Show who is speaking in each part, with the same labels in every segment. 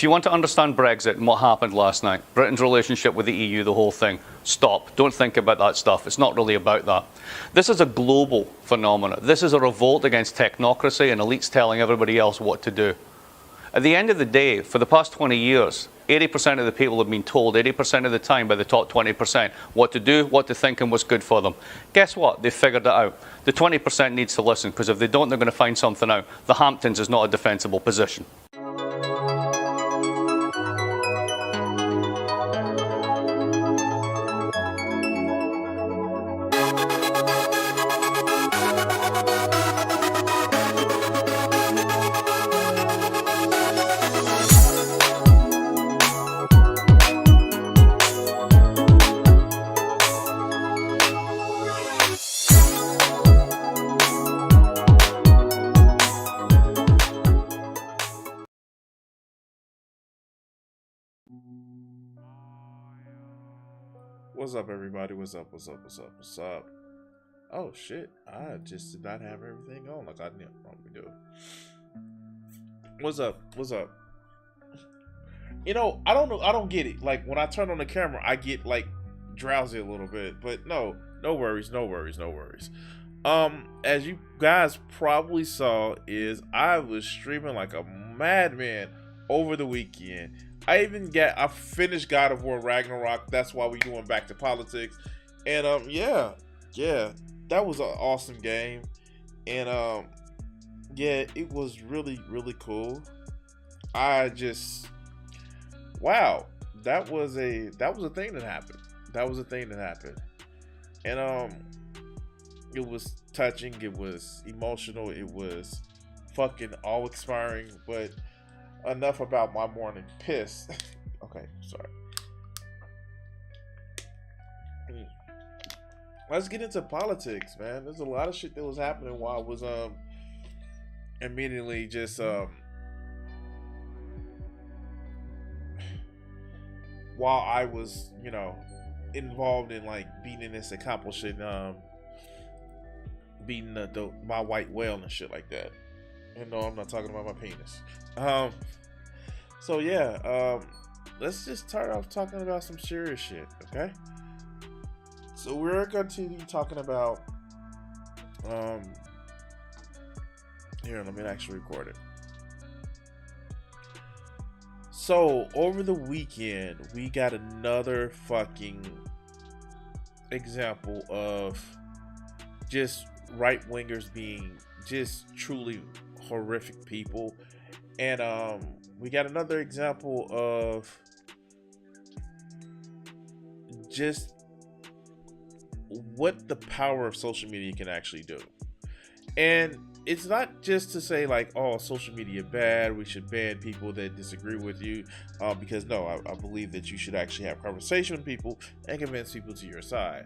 Speaker 1: If you want to understand Brexit and what happened last night, Britain's relationship with the EU, the whole thing, stop. Don't think about that stuff. It's not really about that. This is a global phenomenon. This is a revolt against technocracy and elites telling everybody else what to do. At the end of the day, for the past 20 years, 80% of the people have been told 80% of the time by the top 20% what to do, what to think, and what's good for them. Guess what? They've figured it out. The 20% needs to listen, because if they don't, they're going to find something out. The Hamptons is not a defensible position.
Speaker 2: What's up, everybody? What's up? What's up? What's up? What's up? Oh shit! I just did not have everything on like I normally do. What's up? What's up? You know, I don't know. I don't get it. Like when I turn on the camera, I get like drowsy a little bit. But no worries, no worries, no worries. As you guys probably saw, is I was streaming like a madman over the weekend. I finished God of War Ragnarok. That's why we doing back to politics. And yeah, that was an awesome game. And yeah, it was really, really cool. Wow, that was a thing that happened. That was a thing that happened. And it was touching, it was emotional, it was fucking awe-inspiring, but enough about my morning piss. Okay, sorry. Let's get into politics, man. There's a lot of shit that was happening while I was immediately just while I was, you know, involved in like beating this accomplishing beating my white whale and shit like that. And no, I'm not talking about my penis. So yeah, let's just start off talking about some serious shit, okay? So we're going to be talking about, here, let me actually record it. So over the weekend, we got another fucking example of just right-wingers being just truly horrific people. And we got another example of just what the power of social media can actually do. And it's not just to say like, oh, social media bad, we should ban people that disagree with you, because no, I believe that you should actually have conversation with people and convince people to your side.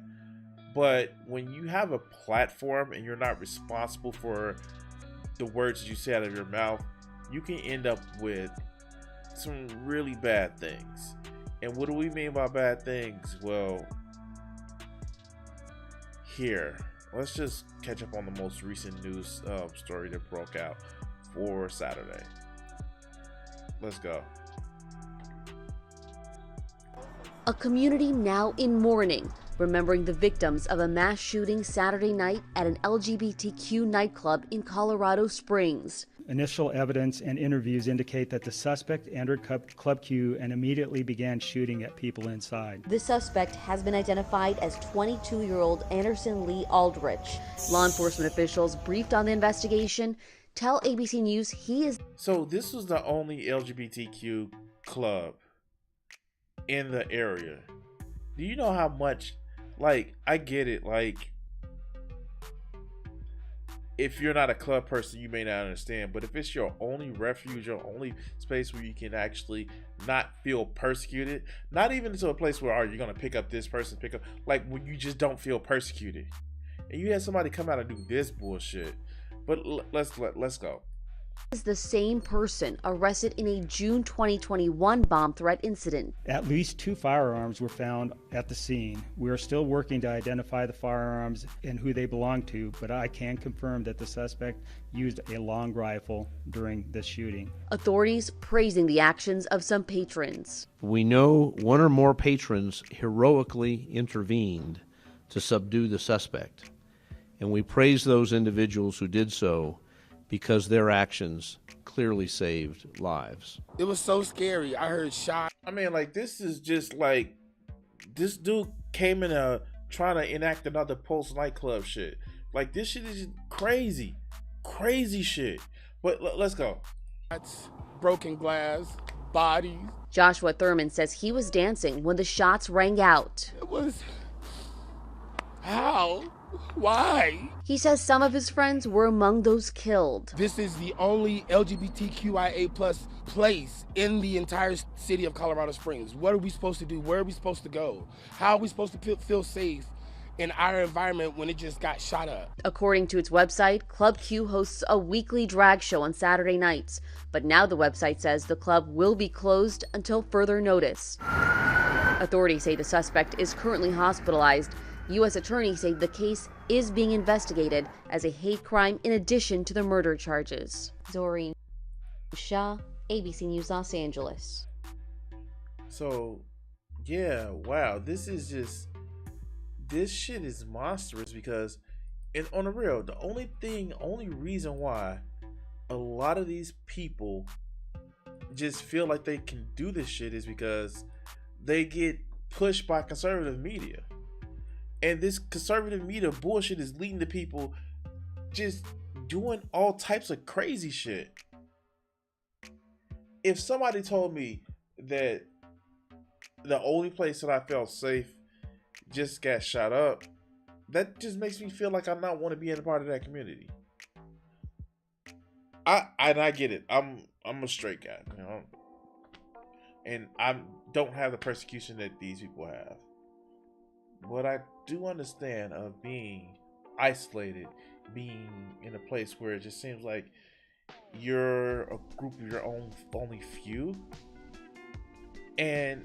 Speaker 2: But when you have a platform and you're not responsible for the words you say out of your mouth, you can end up with some really bad things. And what do we mean by bad things? Well, here, let's just catch up on the most recent news story that broke out for Saturday. Let's go.
Speaker 3: A community now in mourning, remembering the victims of a mass shooting Saturday night at an LGBTQ nightclub in Colorado Springs.
Speaker 4: Initial evidence and interviews indicate that the suspect entered Club Q and immediately began shooting at people inside.
Speaker 3: The suspect has been identified as 22-year-old Anderson Lee Aldrich. Law enforcement officials briefed on the investigation tell ABC News he is...
Speaker 2: So this was the only LGBTQ club in the area. Do you know how much, like, I get it, like, if you're not a club person, you may not understand, but if it's your only refuge, your only space where you can actually not feel persecuted, not even to a place where, you're going to pick up this person, like when you just don't feel persecuted. And you had somebody come out and do this bullshit. But let's go.
Speaker 3: Is the same person arrested in a June 2021 bomb threat incident.
Speaker 4: At least 2 firearms were found at the scene. We are still working to identify the firearms and who they belong to, but I can confirm that the suspect used a long rifle during the shooting.
Speaker 3: Authorities praising the actions of some patrons.
Speaker 5: We know one or more patrons heroically intervened to subdue the suspect, and we praise those individuals who did so because their actions clearly saved lives.
Speaker 6: It was so scary. I heard shots.
Speaker 2: I mean, like, this is just like, this dude came in trying to enact another Pulse nightclub shit. Like, this shit is crazy. Crazy shit. But let's go.
Speaker 6: Broken glass, bodies.
Speaker 3: Joshua Thurman says he was dancing when the shots rang out.
Speaker 6: It was... How? Why?
Speaker 3: He says some of his friends were among those killed.
Speaker 6: This is the only LGBTQIA+ place in the entire city of Colorado Springs. What are we supposed to do? Where are we supposed to go? How are we supposed to feel safe in our environment when it just got shot up?
Speaker 3: According to its website, Club Q hosts a weekly drag show on Saturday nights, but now the website says the club will be closed until further notice. Authorities say the suspect is currently hospitalized. U.S. attorneys say the case is being investigated as a hate crime in addition to the murder charges. Doreen Shah, ABC News, Los Angeles.
Speaker 2: So, yeah, wow, this shit is monstrous because, and on the real, the only reason why a lot of these people just feel like they can do this shit is because they get pushed by conservative media. And this conservative media bullshit is leading to people just doing all types of crazy shit. If somebody told me that the only place that I felt safe just got shot up, that just makes me feel like I not want to be in a part of that community. I get it. I'm a straight guy, you know, and I don't have the persecution that these people have. But I do understand of being isolated, being in a place where it just seems like you're a group of your own, only few. And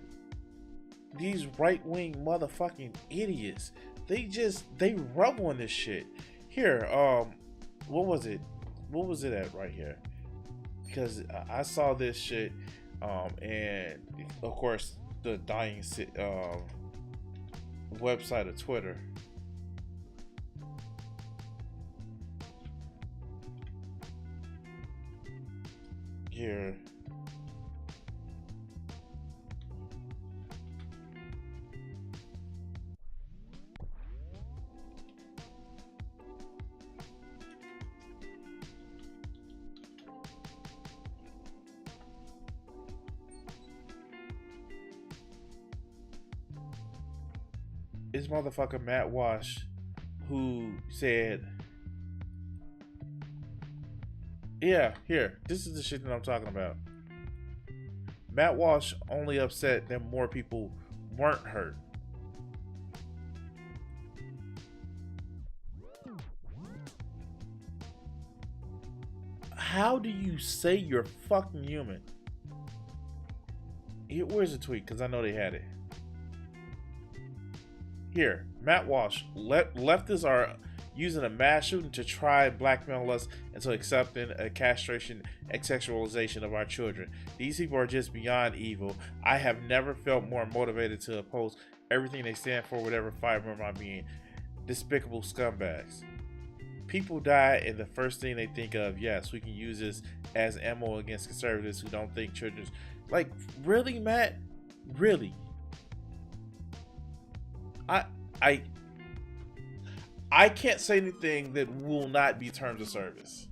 Speaker 2: these right-wing motherfucking idiots, they rub on this shit. Here, what was it? What was it at right here? Because I saw this shit, and of course the dying website of Twitter. Here. It's motherfucker Matt Walsh who said, yeah, here, this is the shit that I'm talking about. Matt Walsh only upset that more people weren't hurt. How do you say you're fucking human? Here, where's the tweet? Because I know they had it. Here, Matt Walsh, leftists are using a mass shooting to try and blackmail us into accepting a castration and sexualization of our children. These people are just beyond evil. I have never felt more motivated to oppose everything they stand for, whatever fiber of my being. Despicable scumbags. People die, and the first thing they think of, yes, we can use this as ammo against conservatives who don't think children's... Like, really, Matt? Really? I can't say anything that will not be terms of service.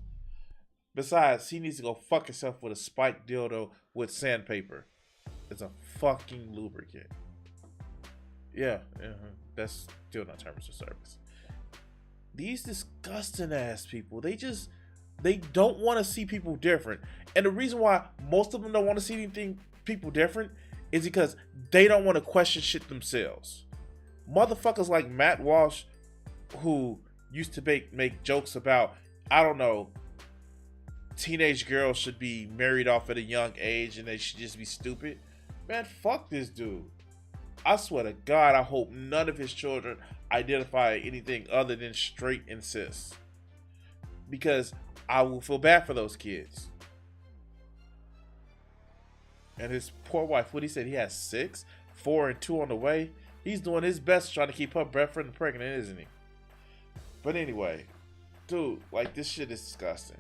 Speaker 2: Besides, he needs to go fuck himself with a spiked dildo with sandpaper. It's a fucking lubricant. Yeah, that's still not terms of service. These disgusting ass people, they don't want to see people different. And the reason why most of them don't want to see people different is because they don't want to question shit themselves. Motherfuckers like Matt Walsh, who used to make jokes about, I don't know, teenage girls should be married off at a young age and they should just be stupid. Man, fuck this dude. I swear to God, I hope none of his children identify anything other than straight and cis. Because I will feel bad for those kids. And his poor wife, what he said, he has 6, 4 and 2 on the way. He's doing his best trying to keep her boyfriend pregnant, isn't he? But anyway, dude, like, this shit is disgusting.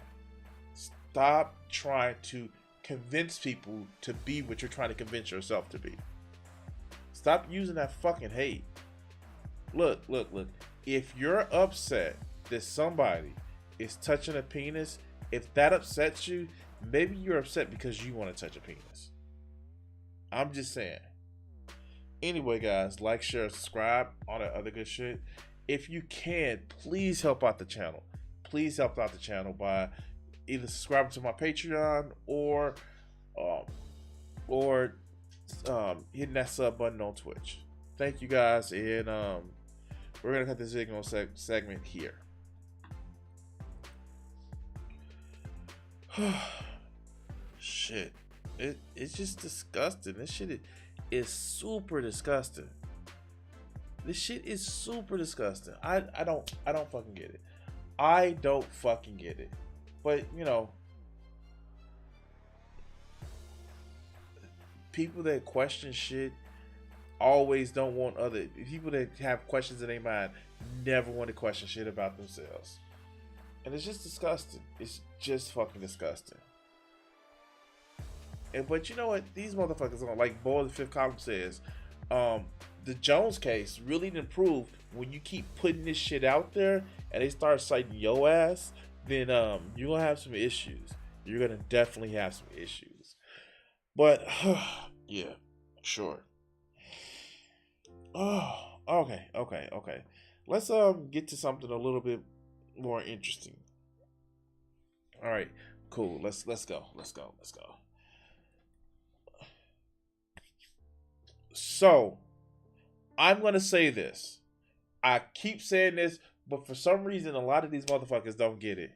Speaker 2: Stop trying to convince people to be what you're trying to convince yourself to be. Stop using that fucking hate. Look. If you're upset that somebody is touching a penis, if that upsets you, maybe you're upset because you want to touch a penis. I'm just saying. Anyway, guys, like, share, subscribe, all that other good shit. If you can, please help out the channel. Please help out the channel by either subscribing to my Patreon or hitting that sub button on Twitch. Thank you, guys, and we're gonna cut this video segment here. Shit, it's just disgusting. This shit is super disgusting. This shit is super disgusting. I don't fucking get it. I don't fucking get it. But, you know, people that question shit always don't want other people that have questions in their mind never want to question shit about themselves. And it's just disgusting. It's just fucking disgusting. But you know what? These motherfuckers are like Boy the Fifth Column says, the Jones case really didn't prove when you keep putting this shit out there and they start citing your ass, then you're gonna have some issues. You're gonna definitely have some issues. But yeah, sure. Oh, okay. Let's get to something a little bit more interesting. All right, cool. Let's go. So, I'm gonna say this. I keep saying this, but for some reason, a lot of these motherfuckers don't get it.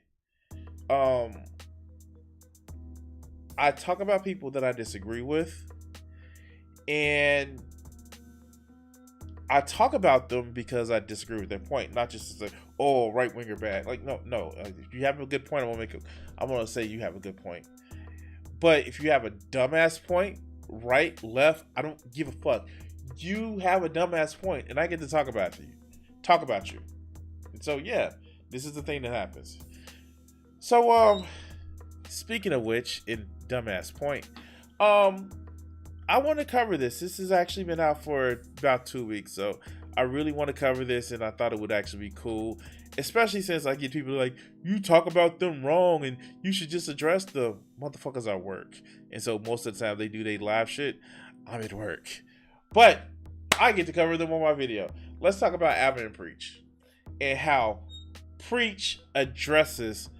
Speaker 2: I talk about people that I disagree with, and I talk about them because I disagree with their point, not just to say, "Oh, right winger bad." Like, no. If you have a good point, I'm gonna say you have a good point. But if you have a dumbass point, right, left, I don't give a fuck. You have a dumbass point, and I get to talk about you. And so yeah, this is the thing that happens. So speaking of which, in dumbass point, I want to cover this. This has actually been out for about 2 weeks, so I really want to cover this, and I thought it would actually be cool, especially since I get people like, you talk about them wrong, and you should just address the motherfuckers at work. And so most of the time they do their live shit, I'm at work. But I get to cover them on my video. Let's talk about Abba and Preach, and how Preach addresses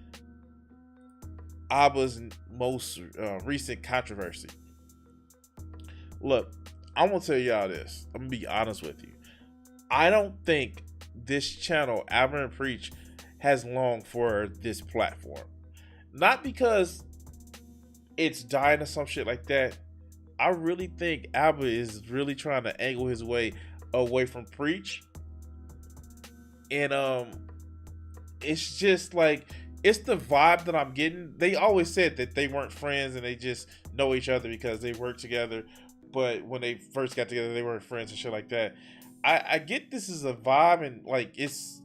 Speaker 2: Abba's most recent controversy. Look, I'm gonna tell y'all this. I'm gonna be honest with you. I don't think this channel, Abba and Preach, has longed for this platform. Not because it's dying or some shit like that. I really think Abba is really trying to angle his way away from Preach. And it's just like, it's the vibe that I'm getting. They always said that they weren't friends and they just know each other because they work together. But when they first got together, they weren't friends and shit like that. I get this is a vibe, and like it's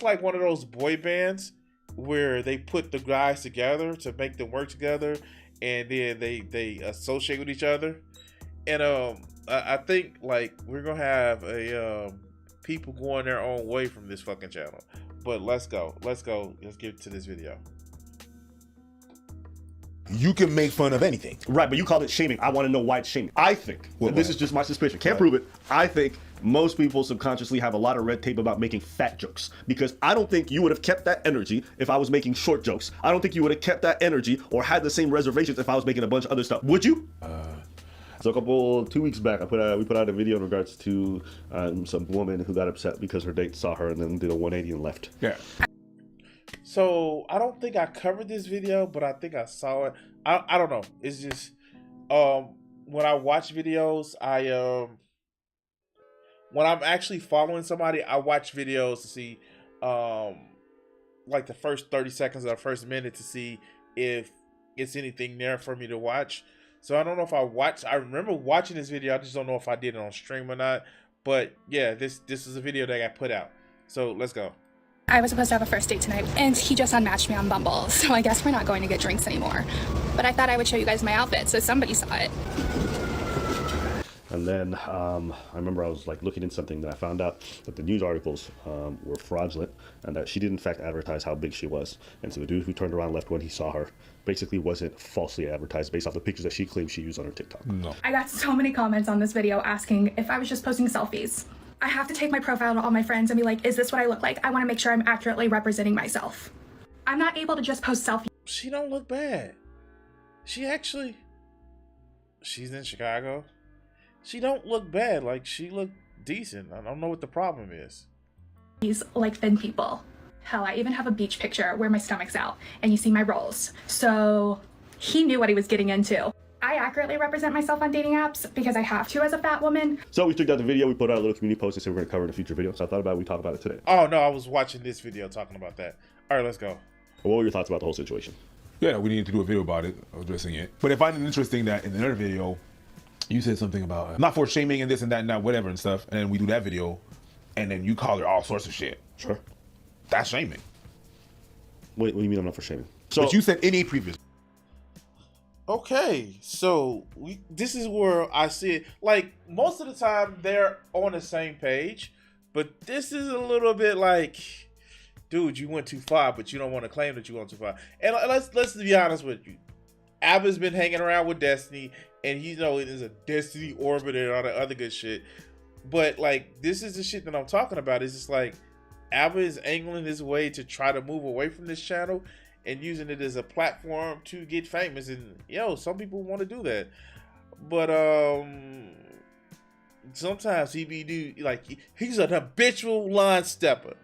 Speaker 2: like one of those boy bands where they put the guys together to make them work together, and then they associate with each other. And I think like we're gonna have a people going their own way from this fucking channel. But let's go. Let's get to this video.
Speaker 7: You can make fun of anything.
Speaker 8: Right, but you call it shaming. I want to know why it's shaming. I think, and this is just my suspicion, can't prove it. I think most people subconsciously have a lot of red tape about making fat jokes, because I don't think you would have kept that energy if I was making short jokes. I don't think you would have kept that energy or had the same reservations if I was making a bunch of other stuff. Would you? So 2 weeks back, we put out a video in regards to some woman who got upset because her date saw her and then did a 180 and left.
Speaker 7: Yeah.
Speaker 2: So I don't think I covered this video, but I think I saw it. I don't know. It's just when I watch videos, when I'm actually following somebody, I watch videos to see like the first 30 seconds or the first minute to see if it's anything there for me to watch. So I don't know if I remember watching this video. I just don't know if I did it on stream or not. But yeah, this is a video that got put out. So let's go.
Speaker 9: I was supposed to have a first date tonight, and he just unmatched me on Bumble, so I guess we're not going to get drinks anymore. But I thought I would show you guys my outfit, so somebody saw it.
Speaker 8: And then I remember I was like looking in something that I found out that the news articles were fraudulent and that she did in fact advertise how big she was. And so the dude who turned around and left when he saw her basically wasn't falsely advertised based off the pictures that she claimed she used on her TikTok.
Speaker 10: No.
Speaker 9: I got so many comments on this video asking if I was just posting selfies. I have to take my profile to all my friends and be like, is this what I look like? I want to make sure I'm accurately representing myself. I'm not able to just post selfies.
Speaker 2: She don't look bad. She's in Chicago. She don't look bad. Like, she look decent. I don't know what the problem is.
Speaker 9: Like thin people. Hell, I even have a beach picture where my stomach's out and you see my rolls. So he knew what he was getting into. I accurately represent myself on dating apps because I have to as a fat woman.
Speaker 8: So we took out the video, we put out a little community post and said we're going to cover it in a future video. So I thought about it, we talk about it today.
Speaker 2: Oh no, I was watching this video talking about that. All right, let's go.
Speaker 8: What were your thoughts about the whole situation?
Speaker 10: Yeah, we needed to do a video about it, addressing it. But I find it interesting that in another video, you said something about not for shaming and this and that and that, whatever and stuff. And then we do that video, and then you call her all sorts of shit.
Speaker 8: Sure.
Speaker 10: That's shaming.
Speaker 8: What do you mean I'm not for shaming? So
Speaker 10: but you said any previous.
Speaker 2: Okay, so this is where I see it. Like, most of the time, they're on the same page. But this is a little bit like, dude, you went too far, but you don't want to claim that you went too far. And let's be honest with you. Abba's been hanging around with Destiny, and he there's a Destiny orbit and all that other good shit. But like, this is the shit that I'm talking about. It's just like Abba is angling his way to try to move away from this channel and using it as a platform to get famous. And some people want to do that. But sometimes he be he's an habitual line stepper.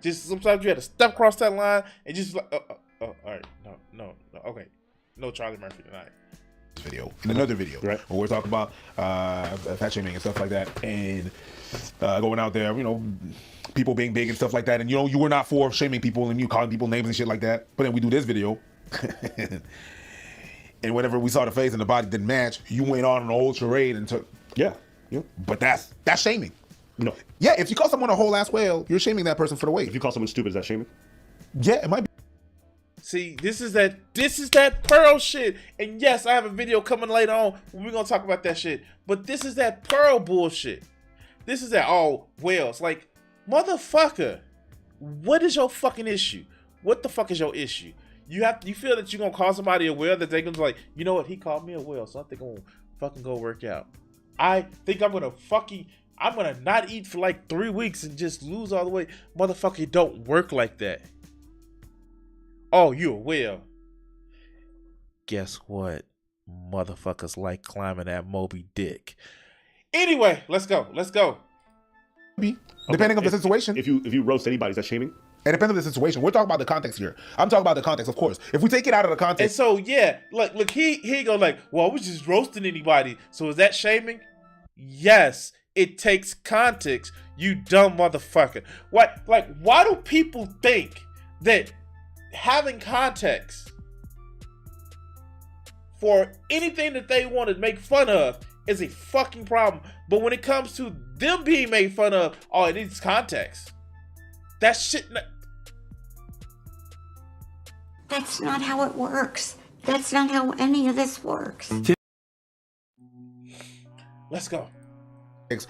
Speaker 2: Just sometimes you have to step across that line and just like, all right, no, okay. No Charlie Murphy tonight.
Speaker 10: Video in another video, right? Where we're talking about fat shaming and stuff like that, and going out there, people being big and stuff like that, and you were not for shaming people and you calling people names and shit like that. But then we do this video, and whenever we saw the face and the body didn't match, you went on an old charade and took
Speaker 8: yeah.
Speaker 10: But that's shaming.
Speaker 8: No.
Speaker 10: Yeah, if you call someone a whole ass whale, you're shaming that person for the weight.
Speaker 8: If you call someone stupid, is that shaming?
Speaker 10: Yeah, it might be.
Speaker 2: See, this is that Pearl shit. And yes, I have a video coming later on when we're gonna talk about that shit. But this is that Pearl bullshit. This is that whales. Like, motherfucker, what is your fucking issue? What the fuck is your issue? You feel that you're gonna call somebody a whale, that they're gonna be like, you know what, he called me a whale, so I think I'm gonna fucking go work out. I think I'm gonna not eat for like 3 weeks and just lose all the weight. Motherfucker, it don't work like that. Oh, you a whale. Guess what? Motherfuckers like climbing that Moby Dick. Anyway, let's go.
Speaker 10: Depending on the situation.
Speaker 8: If you roast anybody, is that shaming?
Speaker 10: It depends on the situation. We're talking about the context here. I'm talking about the context, of course. If we take it out of the context.
Speaker 2: And so, yeah, look, he go like, well, I was just roasting anybody. So is that shaming? Yes, it takes context, you dumb motherfucker. Why do people think that having context for anything that they want to make fun of is a fucking problem? But when it comes to them being made fun of, oh, it needs context. That shit.
Speaker 11: That's not how it works. That's not how any of this works.
Speaker 2: Let's go.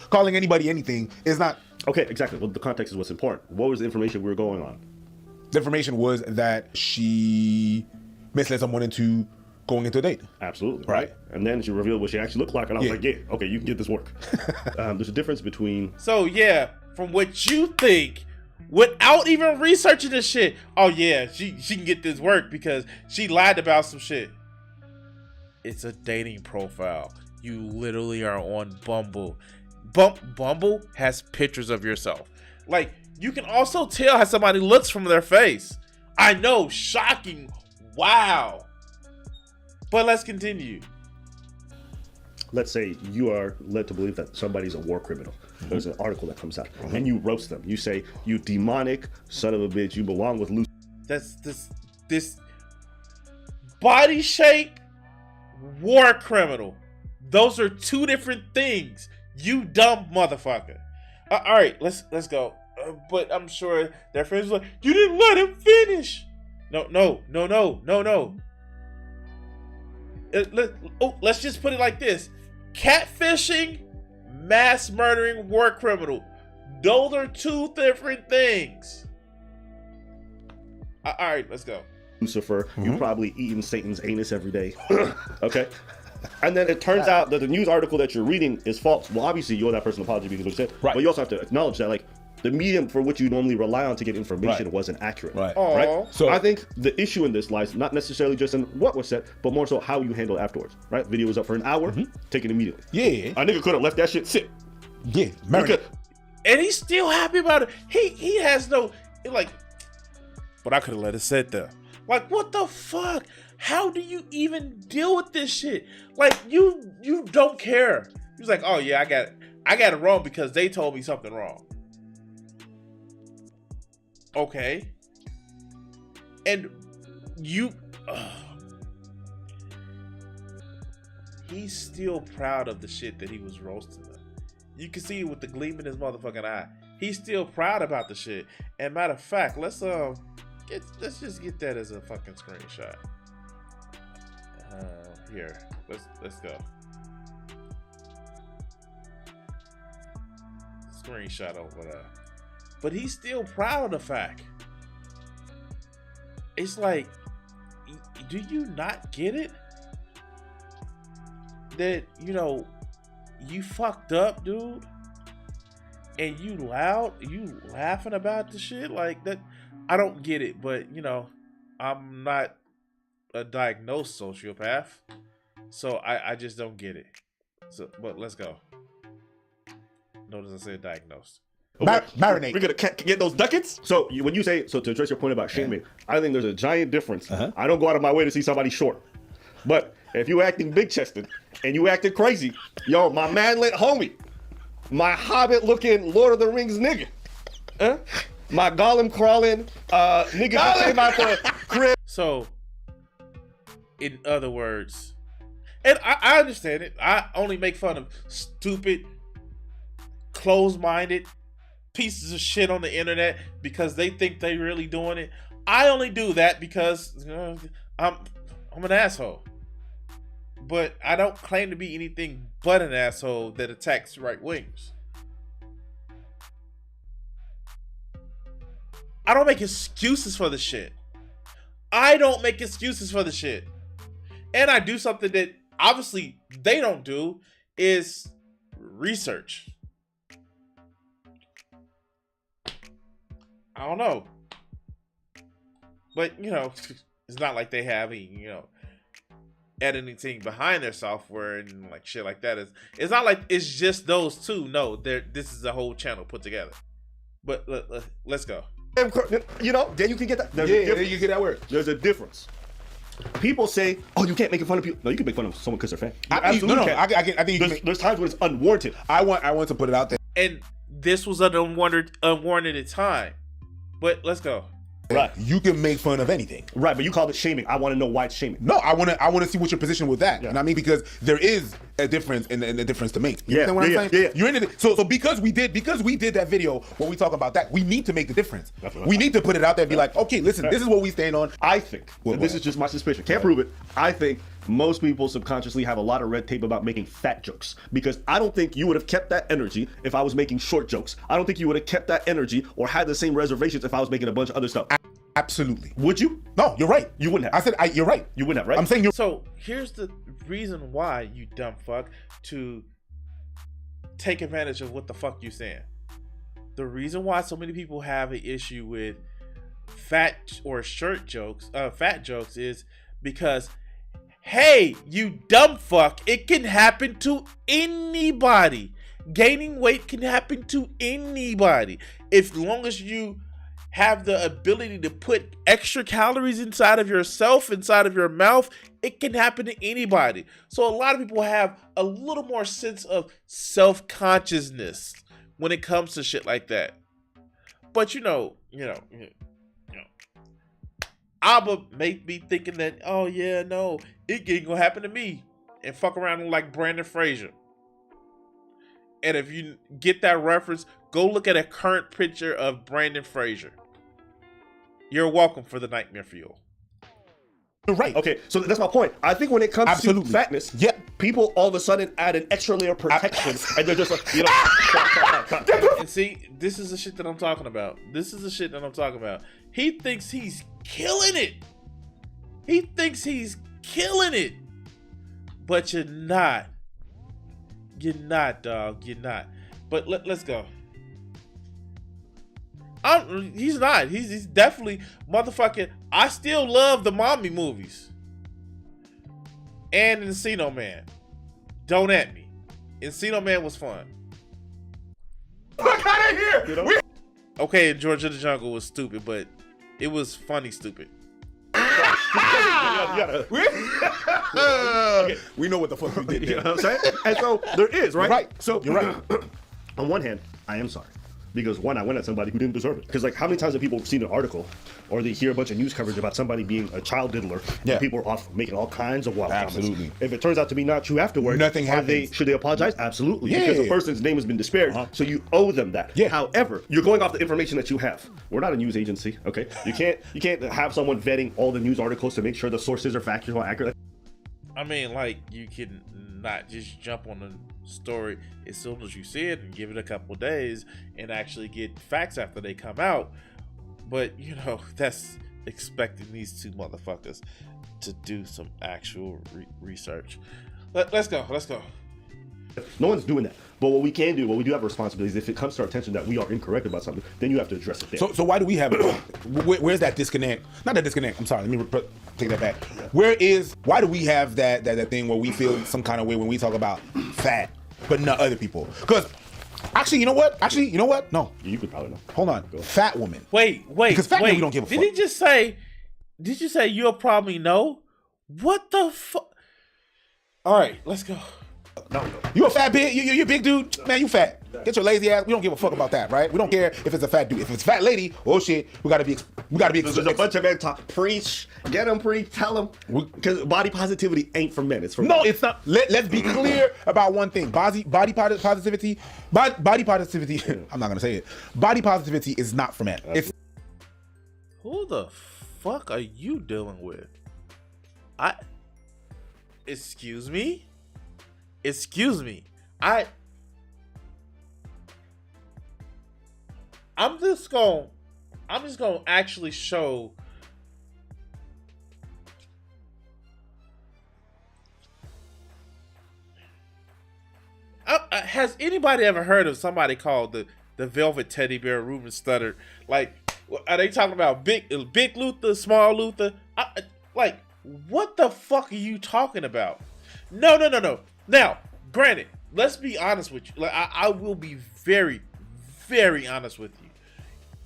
Speaker 10: Calling anybody anything is not.
Speaker 8: Okay, exactly. Well, the context is what's important. What was the information we were going on?
Speaker 10: The information was that she misled someone into going into a date.
Speaker 8: Absolutely. Right. And then she revealed what she actually looked like, and I was like, yeah, okay, you can get this work. There's a difference between...
Speaker 2: So, yeah, from what you think, without even researching this shit, oh, yeah, she can get this work because she lied about some shit. It's a dating profile. You literally are on Bumble. Bumble has pictures of yourself. Like, you can also tell how somebody looks from their face. I know, shocking. Wow. But let's continue.
Speaker 8: Let's say you are led to believe that somebody's a war criminal. There's an article that comes out, and you roast them. You say, "You demonic son of a bitch, you belong with Lucifer."
Speaker 2: That's this body shape, war criminal. Those are two different things. You dumb motherfucker. All right, let's go. But I'm sure their friends were like, "You didn't let him finish." No. Let's just put it like this: catfishing, mass murdering, war criminal. Those are two different things. All right, let's go.
Speaker 8: Lucifer, you're probably eating Satan's anus every day. Okay? And then it turns out that the news article that you're reading is false. Well, obviously, you owe that person an apology because what you said.
Speaker 10: Right.
Speaker 8: But you also have to acknowledge that, like, the medium for which you normally rely on to get information wasn't accurate. Right? So I think the issue in this lies not necessarily just in what was said, but more so how you handle it afterwards. Right? Video was up for an hour, take it immediately.
Speaker 10: Yeah.
Speaker 8: A nigga could have left that shit sit.
Speaker 10: Yeah.
Speaker 2: And he's still happy about it. He has no, like, but I could have let it sit there. Like, what the fuck? How do you even deal with this shit? Like, you don't care. He's like, oh yeah, I got it wrong because they told me something wrong. Okay. And you, he's still proud of the shit that he was roasting them. You can see it with the gleam in his motherfucking eye. He's still proud about the shit. And matter of fact, let's just get that as a fucking screenshot. Here, let's go. Screenshot over there. But he's still proud of the fact. It's like, do you not get it? That, you know, you fucked up, dude. And you laughing about the shit like that. I don't get it, but you know, I'm not a diagnosed sociopath, so I just don't get it. So, but let's go. Notice I said diagnosed.
Speaker 10: Marinate.
Speaker 8: We're gonna get those ducats. So when you say, to address your point about shaming, I think there's a giant difference. I don't go out of my way to see somebody short, but if you acting big chested and you acting crazy, yo, my manlet homie, my hobbit looking Lord of the Rings nigga, my golem crawling nigga that came out the crib.
Speaker 2: So, in other words, and I understand it. I only make fun of stupid, closed-minded pieces of shit on the internet because they think they really doing it. I only do that because I'm an asshole. But I don't claim to be anything but an asshole that attacks right wings. I don't make excuses for the shit. And I do something that obviously they don't do, is research. I don't know. But, you know, it's not like they have any, you know, editing team behind their software and like shit like that. It's not like it's just those two. No, this is a whole channel put together. But let's go.
Speaker 8: You know, then you can get that.
Speaker 10: You get that word.
Speaker 8: There's a difference. People say, "Oh, you can't make fun of people." No, you can make fun of someone because they're fan.
Speaker 10: I think
Speaker 8: there's times when it's unwarranted.
Speaker 10: I want to put it out there.
Speaker 2: And this was an unwarranted time. But let's go.
Speaker 10: Right. You can make fun of anything.
Speaker 8: Right, but you called it shaming. I want to know why it's shaming.
Speaker 10: No, I want to see what your position with that. Yeah. And I mean, because there is a difference and a difference to make. You understand what I'm saying?
Speaker 8: Yeah.
Speaker 10: You're in it. So because we did that video, when we talk about that, we need to make the difference. We need to put it out there and be like, okay, listen, this is what we stand on.
Speaker 8: I think, and this is just my suspicion, can't prove it. I think most people subconsciously have a lot of red tape about making fat jokes, because I don't think you would have kept that energy if I was making short jokes. I don't think you would have kept that energy or had the same reservations if I was making a bunch of other stuff.
Speaker 10: Absolutely.
Speaker 8: Would you?
Speaker 10: No, you're right.
Speaker 8: You wouldn't have.
Speaker 10: I said you're right.
Speaker 8: You wouldn't have, right?
Speaker 10: I'm saying you're.
Speaker 2: So here's the reason why, you dumb fuck, to take advantage of what the fuck you saying. The reason why so many people have an issue with fat jokes is because, hey, you dumb fuck, it can happen to anybody. Gaining weight can happen to anybody. As long as you have the ability to put extra calories inside of yourself, inside of your mouth, it can happen to anybody. So a lot of people have a little more sense of self-consciousness when it comes to shit like that. But you know, Abba make me thinking that, oh yeah, no, it ain't gonna happen to me, and fuck around like Brandon Fraser. And if you get that reference, go look at a current picture of Brandon Fraser. You're welcome for the nightmare fuel.
Speaker 10: You're right.
Speaker 8: Okay, so that's my point. I think when it comes to fatness, people all of a sudden add an extra layer of protection, and they're just like,
Speaker 2: And see, this is the shit that I'm talking about. He thinks he's killing it. But you're not. You're not, dog. You're not. But let's go. He's not. He's definitely motherfucking. I still love the mommy movies. And Encino Man. Don't at me. Encino Man was fun.
Speaker 10: Fuck out of here!
Speaker 8: You know?
Speaker 2: Okay, George of the Jungle was stupid, but it was funny stupid.
Speaker 10: We know what the fuck we did.
Speaker 8: You know what I'm saying? And so there is, right?
Speaker 10: Right.
Speaker 8: So
Speaker 10: you're right.
Speaker 8: On one hand, I am sorry. Because one, I went at somebody who didn't deserve it. Because like, how many times have people seen an article, or they hear a bunch of news coverage about somebody being a child diddler?
Speaker 10: Yeah.
Speaker 8: And people are off making all kinds of wild
Speaker 10: Absolutely.
Speaker 8: comments. If it turns out to be not true afterwards,
Speaker 10: nothing happens.
Speaker 8: Should they apologize? Absolutely.
Speaker 10: Yeah.
Speaker 8: Because the person's name has been disparaged, so you owe them that.
Speaker 10: Yeah.
Speaker 8: However, you're going off the information that you have. We're not a news agency, okay? You can't have someone vetting all the news articles to make sure the sources are factual and accurate.
Speaker 2: I mean, like, you can not just jump on the story as soon as you see it and give it a couple days and actually get facts after they come out. But, you know, that's expecting these two motherfuckers to do some actual research. Let's go.
Speaker 8: No one's doing that. But what we can do, what we do have a responsibility is if it comes to our attention that we are incorrect about something, then you have to address it there.
Speaker 10: So why do we have it? Where's that disconnect? Not that disconnect. I'm sorry. Let me take that back. Why do we have that thing where we feel some kind of way when we talk about fat, but not other people? Because actually, you know what? No.
Speaker 8: You could probably know.
Speaker 10: Hold on. Fat woman.
Speaker 2: Wait.
Speaker 10: Because fat men, we don't give a fuck.
Speaker 2: Did you say you'll probably know? What the fuck? All right, let's go.
Speaker 10: No. You a fat bitch? You a big dude? Man, you fat. Get your lazy ass. We don't give a fuck about that, right? We don't care if it's a fat dude. If it's a fat lady, oh shit, we gotta be. There's
Speaker 8: a bunch of men talk. Preach. Get them, preach. Tell them. Because body positivity ain't for men. It's for
Speaker 10: no,
Speaker 8: women.
Speaker 10: it's not. Let's be clear about one thing. Body positivity. Body positivity. I'm not gonna say it. Body positivity is not for men. It's.
Speaker 2: Who the fuck are you dealing with? Excuse me. I'm just gonna actually show. Has anybody ever heard of somebody called the Velvet Teddy Bear Ruben Studdard? Like, are they talking about big Luther, small Luther? Like, what the fuck are you talking about? No. Now, granted, let's be honest with you. Like, I will be very, very honest with you.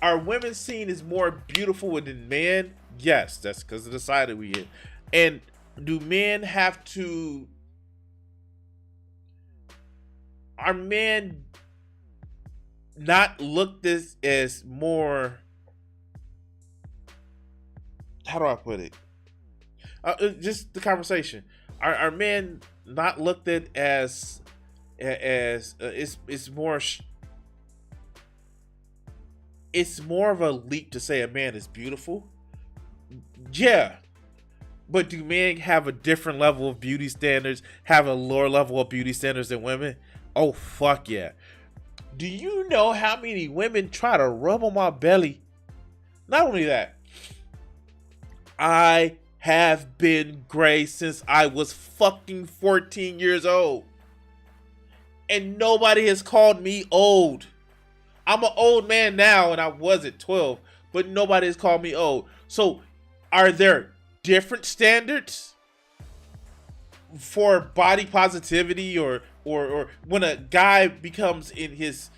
Speaker 2: Are women seen as more beautiful than men? Yes, that's because of the side that we in. And do men have to? Are men not looked as more? How do I put it? Just the conversation. Are men not looked at as it's more? It's more of a leap to say a man is beautiful. Yeah. But do men have a different level of beauty standards, have a lower level of beauty standards than women? Oh, fuck yeah. Do you know how many women try to rub on my belly? Not only that, I have been gray since I was fucking 14 years old. And nobody has called me old. I'm an old man now, and I was at 12, but nobody has called me old. So, are there different standards for body positivity, or when a guy becomes in his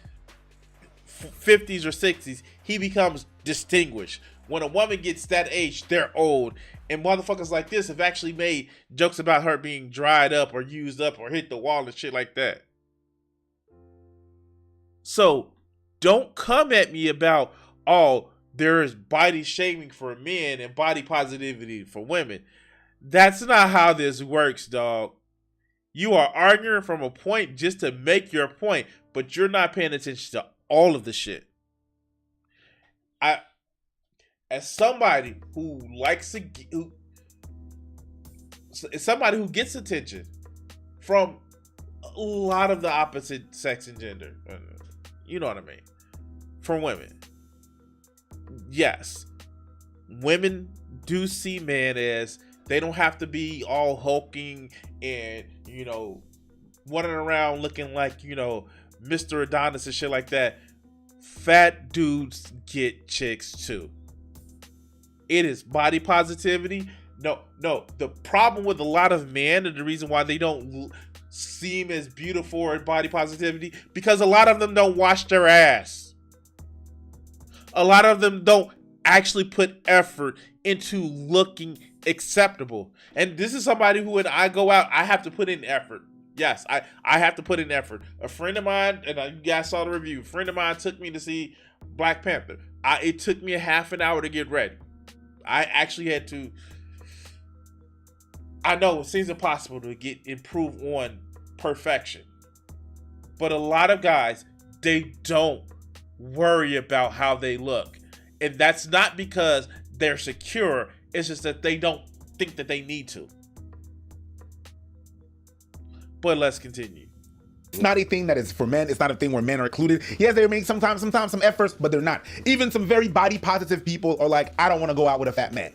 Speaker 2: 50s or 60s, he becomes distinguished. When a woman gets that age, they're old. And motherfuckers like this have actually made jokes about her being dried up or used up or hit the wall and shit like that. So don't come at me about, oh, there is body shaming for men and body positivity for women. That's not how this works, dog. You are arguing from a point just to make your point, but you're not paying attention to all of the shit. As somebody who likes to, as somebody who gets attention from a lot of the opposite sex and gender, you know what I mean, from women. Yes, women do see men as they don't have to be all hulking and, you know, running around looking like, you know, Mr. Adonis and shit like that. Fat dudes get chicks too. It is body positivity. No. The problem with a lot of men and the reason why they don't seem as beautiful or body positivity, because a lot of them don't wash their ass. A lot of them don't actually put effort into looking acceptable. And this is somebody who, when I go out, I have to put in effort. Yes, I have to put in effort. A friend of mine, and you guys saw the review, a friend of mine took me to see Black Panther. It took me a half an hour to get ready. I actually had to. I know it seems impossible to improve on perfection, but a lot of guys, they don't worry about how they look, and that's not because they're secure. It's just that they don't think that they need to. But let's continue.
Speaker 10: It's not a thing that is for men. It's not a thing where men are included. Yes, they make sometimes some efforts, but they're not. Even some very body positive people are like, I don't want to go out with a fat man.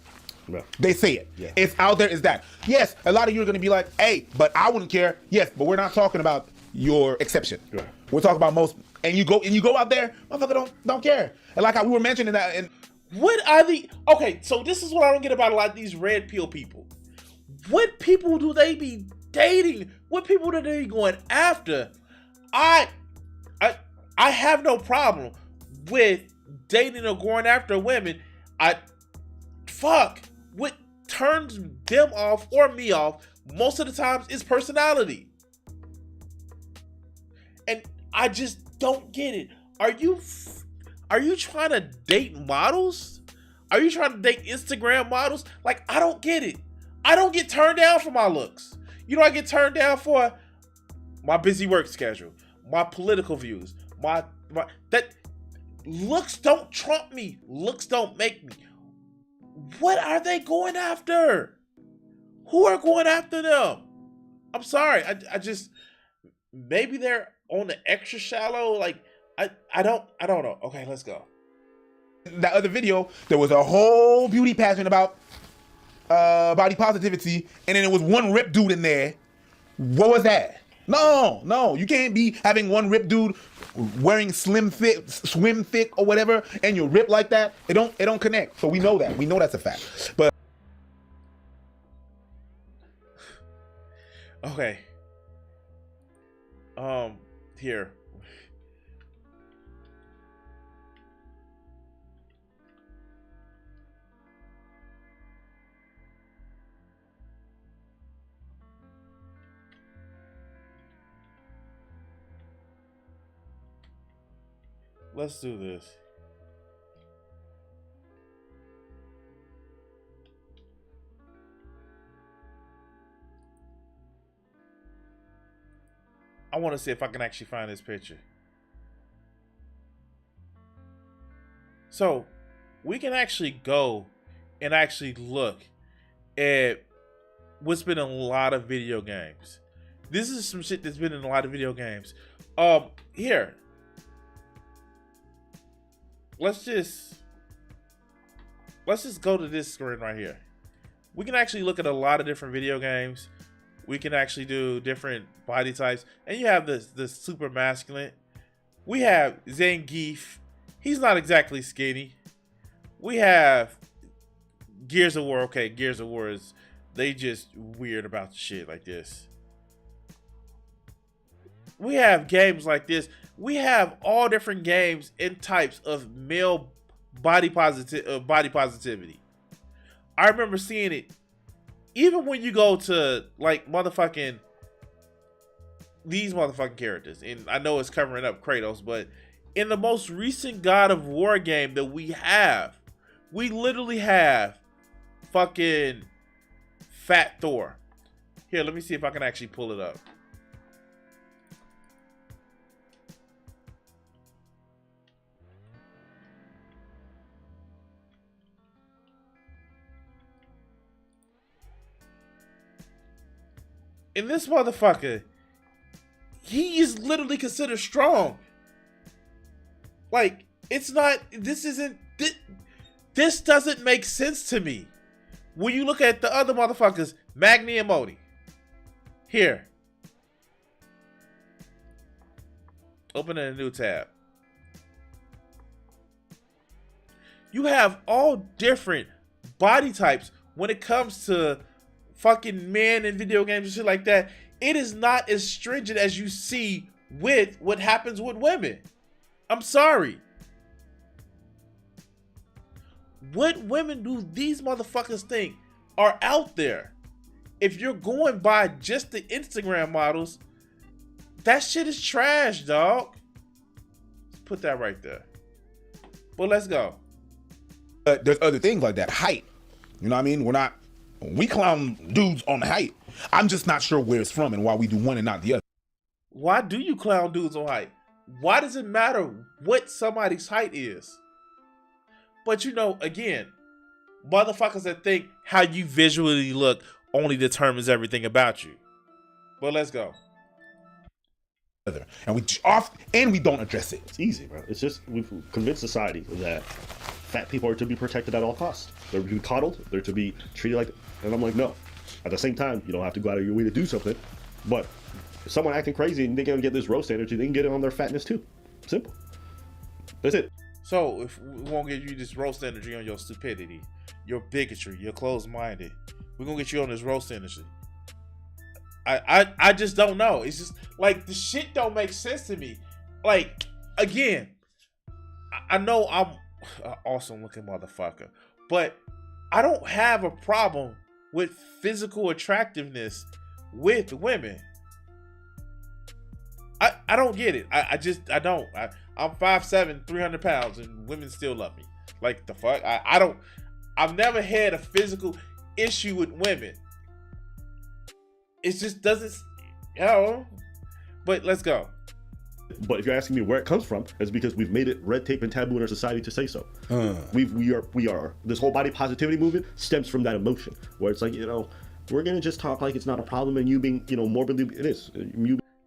Speaker 8: Yeah.
Speaker 10: They say it.
Speaker 8: Yeah.
Speaker 10: It's out there. It's that. Yes, a lot of you are going to be like, hey, but I wouldn't care. Yes, but we're not talking about your exception.
Speaker 8: Right.
Speaker 10: We're talking about most. And you go out there, motherfucker don't care. And like we were mentioning that. And
Speaker 2: what are the okay? So this is what I don't get about a lot of these red pill people. What people do they be dating? What people do they be going after? I have no problem with dating or going after women. What turns them off or me off most of the times is personality. And I just don't get it. Are you trying to date models? Are you trying to date Instagram models? Like, I don't get it. I don't get turned down for my looks. You know, I get turned down for my busy work schedule, my political views, my that looks don't trump me. Looks don't make me. What are they going after? Who are going after them? I'm sorry. I just, maybe they're on the extra shallow. Like, I don't know. Okay, let's go.
Speaker 10: That other video, there was a whole beauty pageant about body positivity, and then there was one ripped dude in there. What was that? No, you can't be having one ripped dude wearing swim thick or whatever, and you're ripped like that. It don't connect. So we know that. We know that's a fact. But
Speaker 2: okay. Here. Let's do this. I want to see if I can actually find this picture. So, we can actually go and actually look at what's been in a lot of video games. This is some shit that's been in a lot of video games. Here. Let's just go to this screen right here. We can actually look at a lot of different video games. We can actually do different body types. And you have the super masculine. We have Zangief. He's not exactly skinny. We have Gears of War. Okay, Gears of War is, they just weird about the shit like this. We have games like this. We have all different games and types of male body positivity. I remember seeing it even when you go to like motherfucking these motherfucking characters, and I know it's covering up Kratos, but in the most recent God of War game that we literally have fucking Fat Thor. Here, let me see if I can actually pull it up. And this motherfucker, he is literally considered strong. Like, it's not, this doesn't make sense to me. When you look at the other motherfuckers, Magni and Modi. Here. Open in a new tab. You have all different body types when it comes to fucking men in video games and shit like that. It is not as stringent as you see with what happens with women. I'm sorry. What women do these motherfuckers think are out there? If you're going by just the Instagram models, that shit is trash, dog. Let's put that right there. But let's go.
Speaker 10: There's other things like that. Height. You know what I mean? We clown dudes on the height. I'm just not sure where it's from and why we do one and not the other.
Speaker 2: Why do you clown dudes on height? Why does it matter what somebody's height is? But you know, again, motherfuckers that think how you visually look only determines everything about you. But let's go.
Speaker 10: And we don't address it.
Speaker 8: It's easy, bro. It's just we've convinced society that fat people are to be protected at all costs. They're to be coddled. They're to be treated like, and I'm like, no. At the same time, you don't have to go out of your way to do something. But if someone acting crazy and they can get this roast energy, they can get it on their fatness too. Simple. That's it.
Speaker 2: So if we won't get you this roast energy on your stupidity, your bigotry, your closed-minded, we're gonna get you on this roast energy. I just don't know. It's just like the shit don't make sense to me. Like, again, I know I'm an awesome looking motherfucker, but I don't have a problem with physical attractiveness with women. I don't get it. I don't. I'm 5'7", 300 pounds, and women still love me. Like, the fuck? I've never had a physical issue with women. It just doesn't, you know. But let's go.
Speaker 8: But if you're asking me where it comes from, it's because we've made it red tape and taboo in our society to say so. We are. This whole body positivity movement stems from that emotion, where it's like, you know, we're gonna just talk like it's not a problem, and you being, you know, morbidly, it is.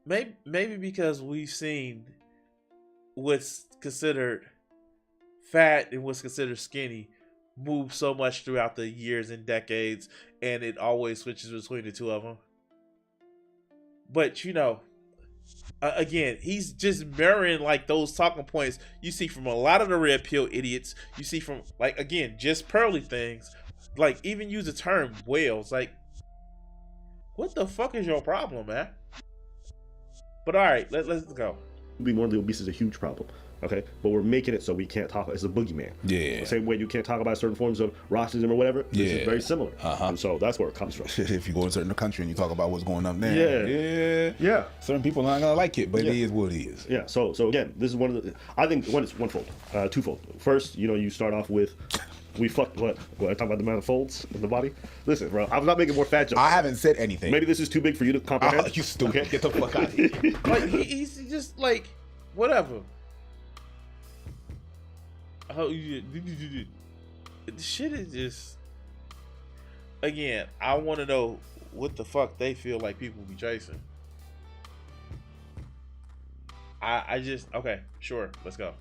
Speaker 2: Maybe because we've seen what's considered fat and what's considered skinny move so much throughout the years and decades, and it always switches between the two of them. But, you know, again, he's just mirroring like those talking points you see from a lot of the red pill idiots. You see from, like, again, just pearly things. Like, even use the term whales. Like, what the fuck is your problem, man? But all right, let's go.
Speaker 8: Being morbidly obese is a huge problem. Okay, but we're making it so we can't talk. It's a boogeyman.
Speaker 10: Yeah.
Speaker 8: The same way you can't talk about certain forms of racism or whatever. This is very similar. And so that's where it comes from.
Speaker 10: If you go to a certain country and you talk about what's going on there,
Speaker 8: yeah,
Speaker 10: certain people aren't gonna like it, but it is what it is.
Speaker 8: Yeah. So again, this is one of the. I think twofold. First, you know, you start off with. We fucked what? I talk about the amount of folds in the body. Listen, bro, I'm not making more fat jokes.
Speaker 10: I haven't said anything.
Speaker 8: Maybe this is too big for you to comprehend.
Speaker 10: You stupid. Okay? Get the fuck out of here.
Speaker 2: Like, he's just like, whatever. The shit is just, again, I want to know what the fuck they feel like people be chasing. I just, okay, sure, let's go.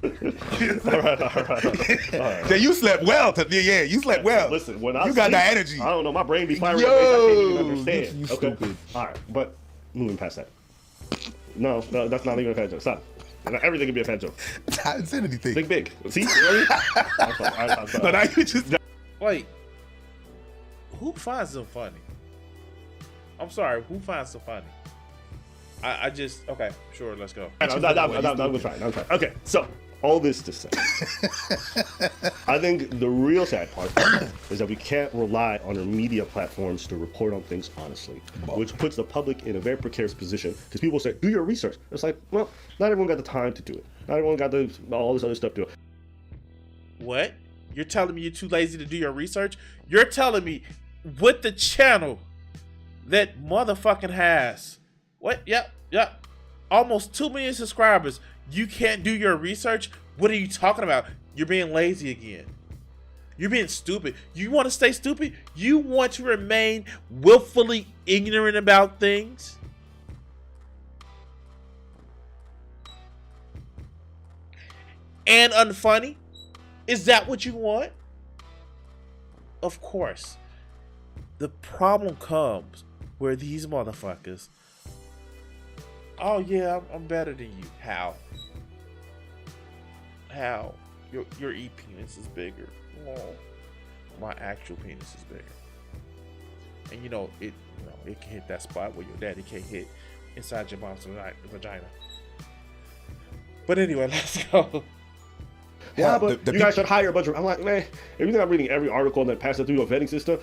Speaker 8: all right.
Speaker 10: Then you slept well. You slept well.
Speaker 8: Listen, when
Speaker 10: you got that energy.
Speaker 8: I don't know, my brain be firing. I can't even understand.
Speaker 10: You stupid.
Speaker 8: All right, but moving past that. No, that's not even a fat joke. Stop. Everything can be a fat joke.
Speaker 10: I didn't say anything.
Speaker 8: Think big. See? I'm sorry.
Speaker 10: No, now you just.
Speaker 2: Like, who finds them funny? I'm sorry, who finds them funny? I just okay, sure, let's go.
Speaker 8: I'm gonna try. Okay, so all this to say, I think the real sad part is that we can't rely on our media platforms to report on things honestly, which puts the public in a very precarious position because people say, do your research. It's like, well, not everyone got the time to do it. Not everyone got all this other stuff to do it.
Speaker 2: What? You're telling me you're too lazy to do your research? You're telling me with the channel that motherfucking has, what? Yep. Almost 2 million subscribers. You can't do your research? What are you talking about? You're being lazy again. You're being stupid. You want to stay stupid? You want to remain willfully ignorant about things? And unfunny? Is that what you want? Of course. The problem comes where these motherfuckers, oh yeah, I'm better than you. How? How? Your e-penis is bigger. Oh, my actual penis is bigger. And it can hit that spot where your daddy can't hit inside your mom's vagina. But anyway, let's go.
Speaker 8: Yeah, but you guys should hire a bunch of. I'm like, man, if you're not reading every article and then pass it through a vetting system,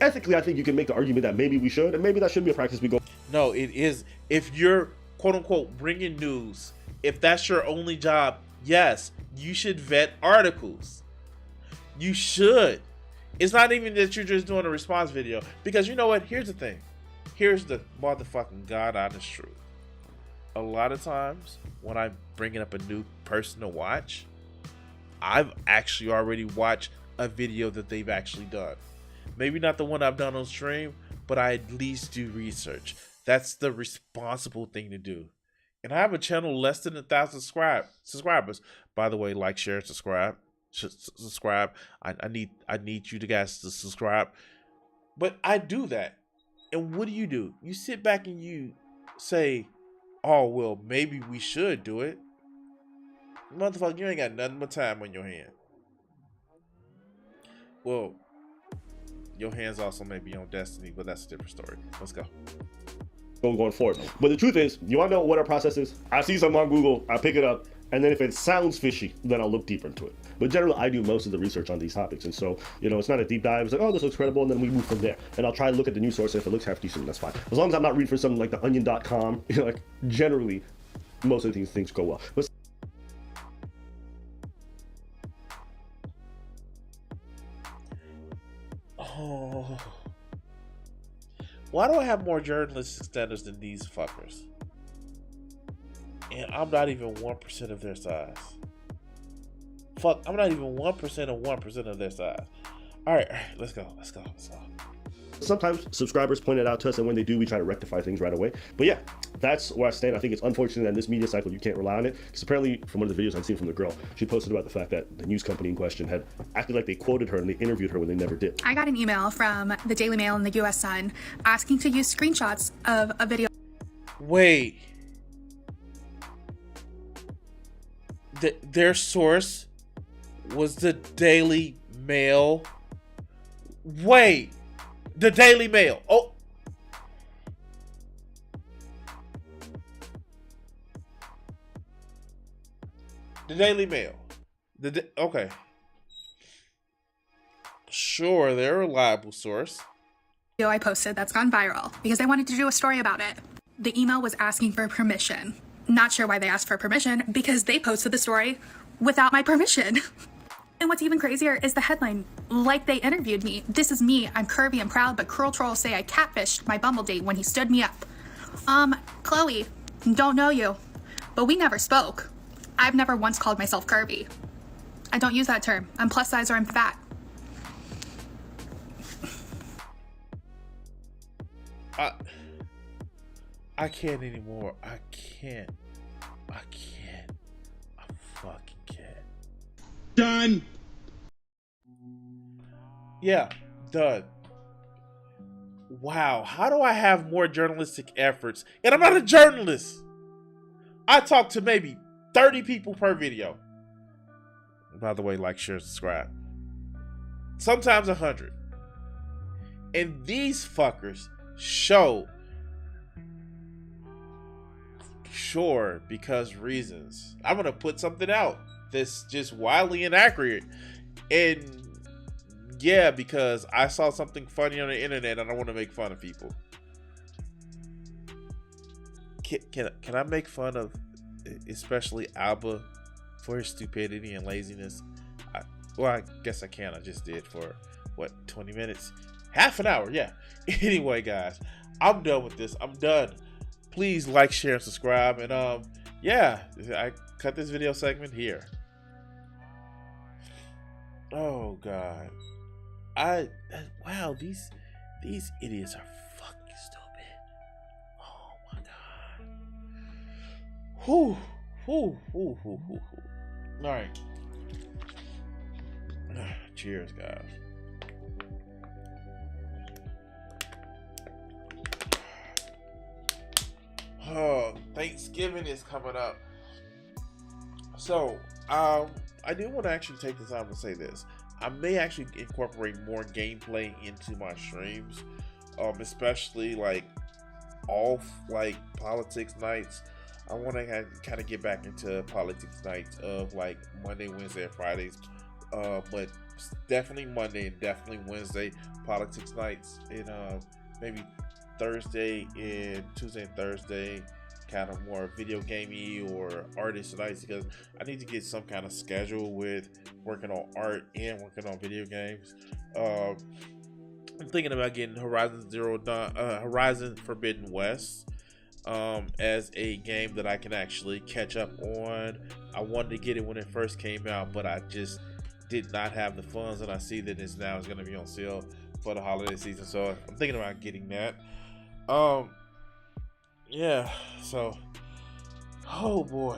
Speaker 8: ethically, I think you can make the argument that maybe we should, and maybe that should be a practice we go.
Speaker 2: No, it is. If you're quote unquote bringing news, if that's your only job, yes, you should vet articles. You should. It's not even that you're just doing a response video, because you know what? Here's the thing. Here's the motherfucking god honest truth. A lot of times when I'm bringing up a new person to watch, I've actually already watched a video that they've actually done. Maybe not the one I've done on stream, but I at least do research. That's the responsible thing to do. And I have a channel less than 1,000 subscribers. By the way, like, share, subscribe. Subscribe. I need you guys to subscribe. But I do that. And what do? You sit back and you say, oh, well, maybe we should do it. Motherfucker, you ain't got nothing but time on your hand. Well, your hands also may be on destiny, but that's a different story. Let's go.
Speaker 8: Going forward. But the truth is, you want to know what our process is? I see something on Google, I pick it up, and then if it sounds fishy, then I'll look deeper into it. But generally, I do most of the research on these topics, and so, it's not a deep dive. It's like, oh, this looks credible, and then we move from there. And I'll try to look at the news source, and if it looks half decent, that's fine. As long as I'm not reading from something like theonion.com, generally, most of these things go well. But
Speaker 2: why do I have more journalistic standards than these fuckers? And I'm not even 1% of their size. Fuck, I'm not even 1% of 1% of their size. All right, let's go.
Speaker 8: sometimes subscribers point it out to us, and when they do, we try to rectify things right away. But yeah, that's where I stand. I think it's unfortunate that in this media cycle you can't rely on it, because apparently from one of the videos I'd seen from the girl, she posted about the fact that the news company in question had acted like they quoted her and they interviewed her when they never did.
Speaker 9: I got an email from the Daily Mail and the US Sun asking to use screenshots of a video.
Speaker 2: Wait. Their source was the Daily Mail. Wait. The Daily Mail. Oh. The Daily Mail. Okay. Sure, they're a reliable source.
Speaker 9: Video I posted that's gone viral because I wanted to do a story about it. The email was asking for permission. Not sure why they asked for permission, because they posted the story without my permission. And what's even crazier is the headline, like they interviewed me. This is me, I'm curvy and proud, but curl trolls say I catfished my Bumble date when he stood me up. Chloe, don't know you, but we never spoke. I've never once called myself curvy. I don't use that term. I'm plus size or I'm fat.
Speaker 2: I can't anymore. I can't. I fucking can't.
Speaker 10: Done.
Speaker 2: Yeah, done. Wow, how do I have more journalistic efforts? And I'm not a journalist. I talk to maybe 30 people per video. By the way, like, share, subscribe. Sometimes 100. And these fuckers show Sure, because reasons. I'm gonna put something out that's just wildly inaccurate. And yeah, because I saw something funny on the internet and I want to make fun of people. Can I make fun of especially Alba for his stupidity and laziness? I guess I can. I just did for what, 20 minutes? Half an hour, yeah. Anyway, guys, I'm done with this. I'm done. Please like, share, and subscribe. And yeah, I cut this video segment here. Oh God. Wow, these idiots are fucking stupid. Oh my God. Whew. All right. Cheers, guys. Oh, Thanksgiving is coming up. So, I do want to actually take the time to say this. I may actually incorporate more gameplay into my streams, especially like off like politics nights. I want to kind of get back into politics nights of like Monday, Wednesday, and Fridays, but definitely Monday and definitely Wednesday politics nights, and maybe Thursday and Tuesday and Thursday kind of more video gamey or artist nights, because I need to get some kind of schedule with working on art and working on video games. I'm thinking about getting Horizon Forbidden West as a game that I can actually catch up on. I wanted to get it when it first came out, but I just did not have the funds, and I see that it's now going to be on sale for the holiday season, so I'm thinking about getting that. Yeah, so oh boy.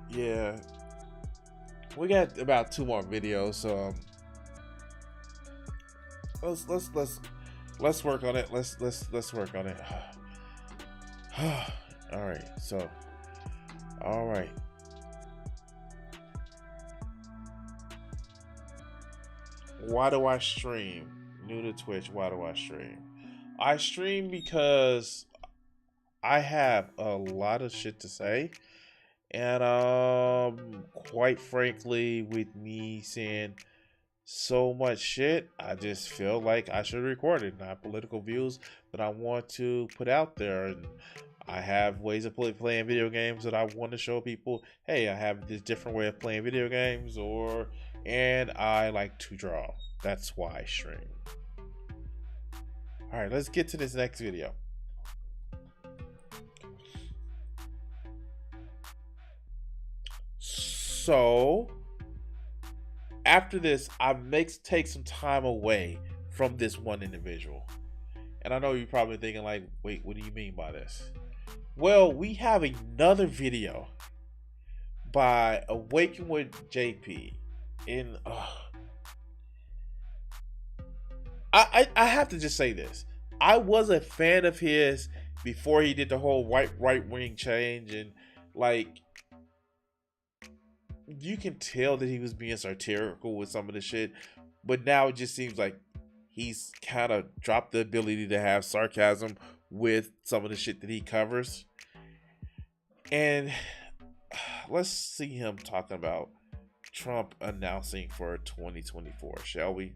Speaker 2: Yeah, we got about 2 more videos, so let's work on it. Let's work on it. All right, so all right. Why do I stream? New to Twitch, why do I stream? I stream because I have a lot of shit to say. And quite frankly, with me saying so much shit, I just feel like I should record it. And I have political views that I want to put out there. And I have ways of playing video games that I want to show people, hey, I have this different way of playing video games, and I like to draw. That's why I stream. All right, let's get to this next video. So, after this, I take some time away from this one individual. And I know you're probably thinking like, wait, what do you mean by this? Well, we have another video by Awaken with JP. And I have to just say this. I was a fan of his before he did the whole right wing change, and like you can tell that he was being satirical with some of the shit, but now it just seems like he's kind of dropped the ability to have sarcasm with some of the shit that he covers. And let's see him talking about Trump announcing for 2024, shall we?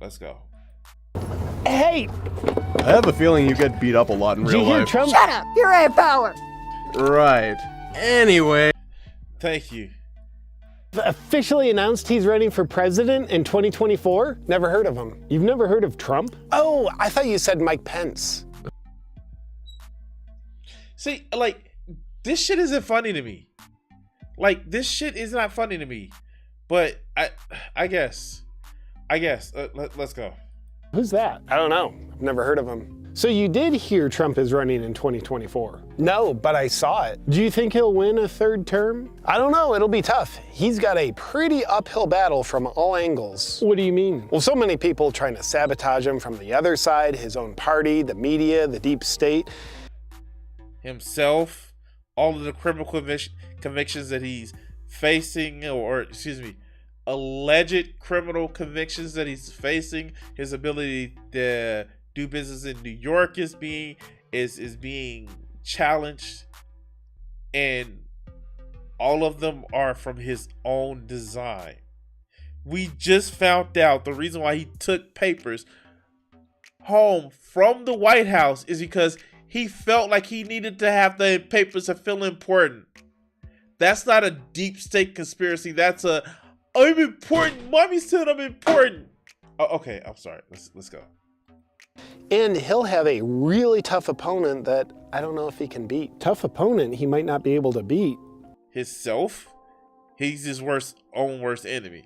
Speaker 2: Let's go.
Speaker 12: Hey!
Speaker 13: I have a feeling you get beat up a lot in real life.
Speaker 12: Trump? Shut up! You're a power!
Speaker 13: Right. Anyway.
Speaker 2: Thank you.
Speaker 12: Officially announced he's running for president in 2024? Never heard of him. You've never heard of Trump? Oh, I thought you said Mike Pence.
Speaker 2: See, like, this shit isn't funny to me. Like, this shit is not funny to me. But I guess. Let's go.
Speaker 12: Who's that? I don't know. I've never heard of him. So you did hear Trump is running in 2024? No, but I saw it. Do you think he'll win a 3rd term? I don't know. It'll be tough. He's got a pretty uphill battle from all angles. What do you mean? Well, so many people trying to sabotage him from the other side, his own party, the media, the deep state.
Speaker 2: Himself, all of the criminal convictions that he's facing, or excuse me, alleged criminal convictions that he's facing, his ability to do business in New York is being challenged, and all of them are from his own design. We just found out the reason why he took papers home from the White House is because he felt like he needed to have the papers to feel important. That's not a deep state conspiracy. That's a I'm important. Mommy said I'm important. Oh, okay, I'm sorry. Let's go.
Speaker 12: And he'll have a really tough opponent that I don't know if he can beat. Tough opponent he might not be able to beat.
Speaker 2: Himself? He's his own worst enemy.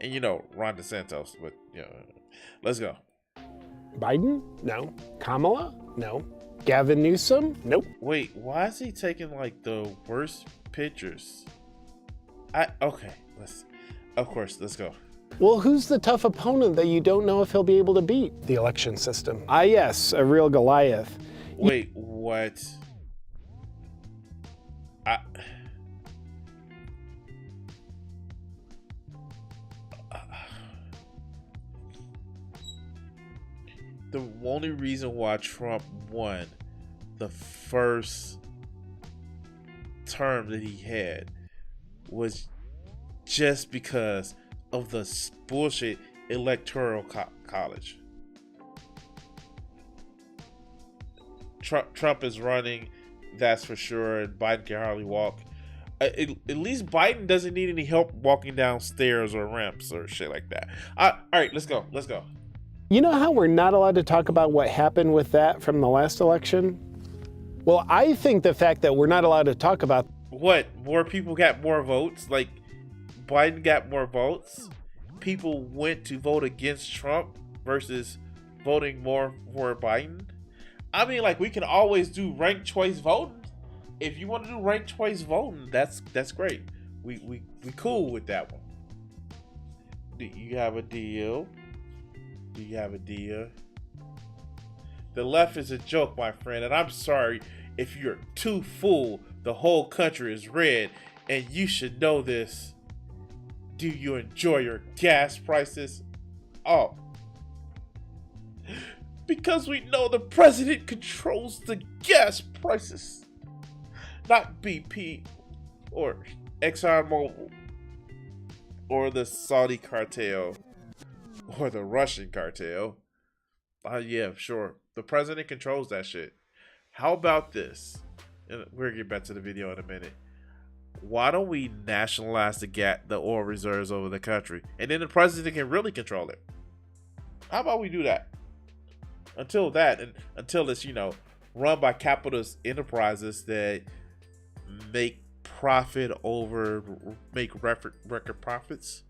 Speaker 2: And you know, Ron DeSantis, but let's go.
Speaker 12: Biden? No. Kamala? No. Gavin Newsom? Nope.
Speaker 2: Wait, why is he taking like the worst pictures? Of course, let's go.
Speaker 12: Well, who's the tough opponent that you don't know if he'll be able to beat? The election system. Ah, yes, a real Goliath.
Speaker 2: Wait, what? The only reason why Trump won the first term that he had was just because of the bullshit electoral college. Trump is running, that's for sure, and Biden can hardly walk. At least Biden doesn't need any help walking down stairs or ramps or shit like that. All right, let's go.
Speaker 12: You know how we're not allowed to talk about what happened with that from the last election? Well, I think the fact that we're not allowed to talk about...
Speaker 2: What? More people got more votes? Like, Biden got more votes? People went to vote against Trump versus voting more for Biden? I mean, like, we can always do ranked choice voting. If you want to do ranked choice voting, that's great. We cool with that one. Do you have a deal? The left is a joke, my friend, and I'm sorry if you're too full. The whole country is red, and you should know this. Do you enjoy your gas prices? Oh. Because we know the president controls the gas prices. Not BP or ExxonMobil or the Saudi cartel or the Russian cartel. Yeah, sure. The president controls that shit. How about this? And we're gonna get back to the video in a minute. Why don't we nationalize the oil reserves over the country, and then the president can really control it? How about we do that? Until it's run by capitalist enterprises that make record profits,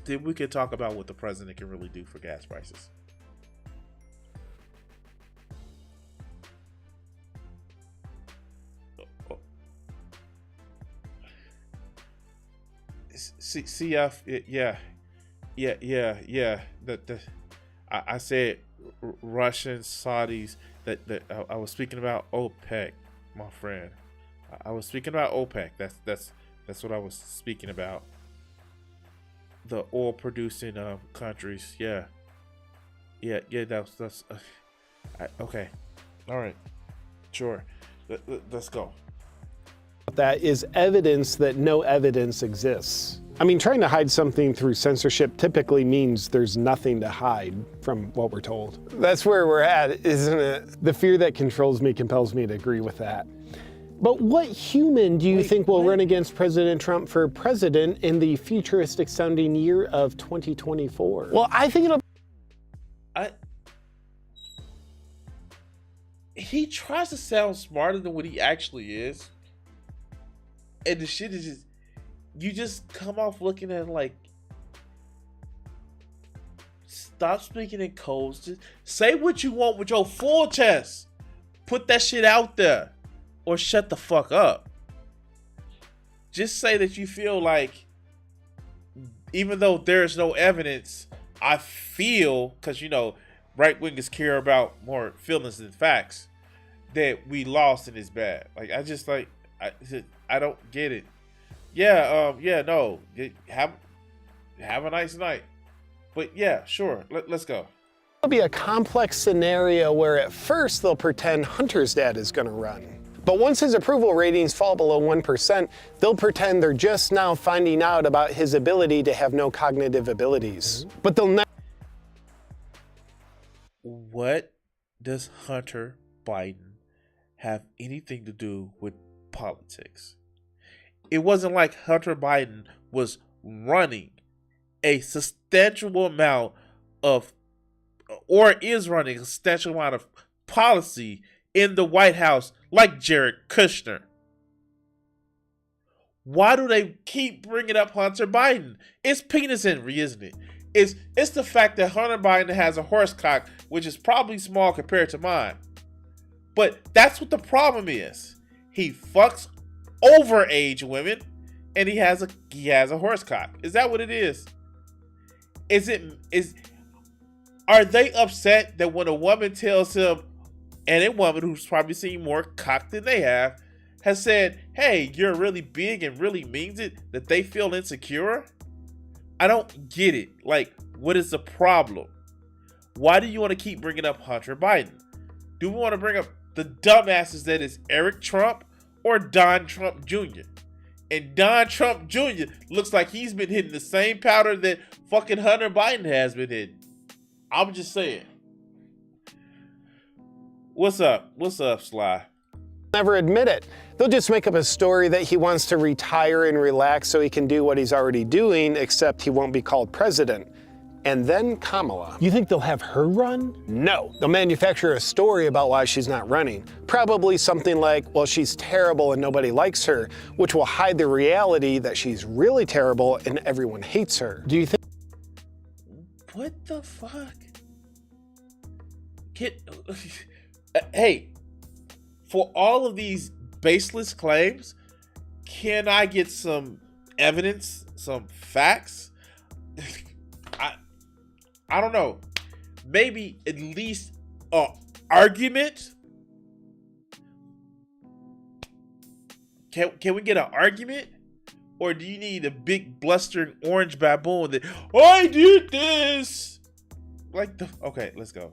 Speaker 2: then we can talk about what the president can really do for gas prices. CF, yeah. I said Russians, Saudis. That I was speaking about OPEC, my friend. I was speaking about OPEC. That's what I was speaking about. The oil producing countries. Yeah. That's okay. All right. Sure. Let's go.
Speaker 12: That is evidence that no evidence exists. I mean, trying to hide something through censorship typically means there's nothing to hide from what we're told. That's where we're at, isn't it? The fear that controls me compels me to agree with that. But what human do you think will run against President Trump for president in the futuristic sounding year of 2024? Well, I think
Speaker 2: he tries to sound smarter than what he actually is. And the shit is just, you just come off looking at like, stop speaking in codes. Just say what you want with your full chest. Put that shit out there. Or shut the fuck up. Just say that you feel like, even though there's no evidence, I feel, because right wingers care about more feelings than facts, that we lost and it's bad. Like, I don't get it. No. Have a nice night. But yeah, sure. Let's go.
Speaker 12: It'll be a complex scenario where at first they'll pretend Hunter's dad is going to run. But once his approval ratings fall below 1%, they'll pretend they're just now finding out about his ability to have no cognitive abilities. But they'll never.
Speaker 2: What does Hunter Biden have anything to do with politics? It wasn't like Hunter Biden was running a substantial amount of, or is running a substantial amount of policy in the White House like Jared Kushner. Why do they keep bringing up Hunter Biden? It's penis envy, isn't it? It's the fact that Hunter Biden has a horse cock, which is probably small compared to mine. But that's what the problem is. He fucks overage women, and he has a horse cock. Is that what it is? Are they upset that when a woman tells him, and a woman who's probably seen more cock than they have, has said, hey, you're really big and really means it, that they feel insecure? I don't get it. Like, what is the problem? Why do you want to keep bringing up Hunter Biden? Do we want to bring up the dumbasses that is Eric Trump or Don Trump Jr.? And Don Trump Jr. looks like he's been hitting the same powder that fucking Hunter Biden has been hitting. I'm just saying. What's up? What's up, Sly?
Speaker 12: Never admit it. They'll just make up a story that he wants to retire and relax so he can do what he's already doing, except he won't be called president. And then Kamala. You think they'll have her run? No. They'll manufacture a story about why she's not running. Probably something like, well, she's terrible and nobody likes her, which will hide the reality that she's really terrible and everyone hates her. Do you think?
Speaker 2: What the fuck? Hey, for all of these baseless claims, can I get some evidence, some facts? I don't know. Maybe at least an argument? Can we get an argument? Or do you need a big blustering orange baboon that, I did this? Okay, let's go.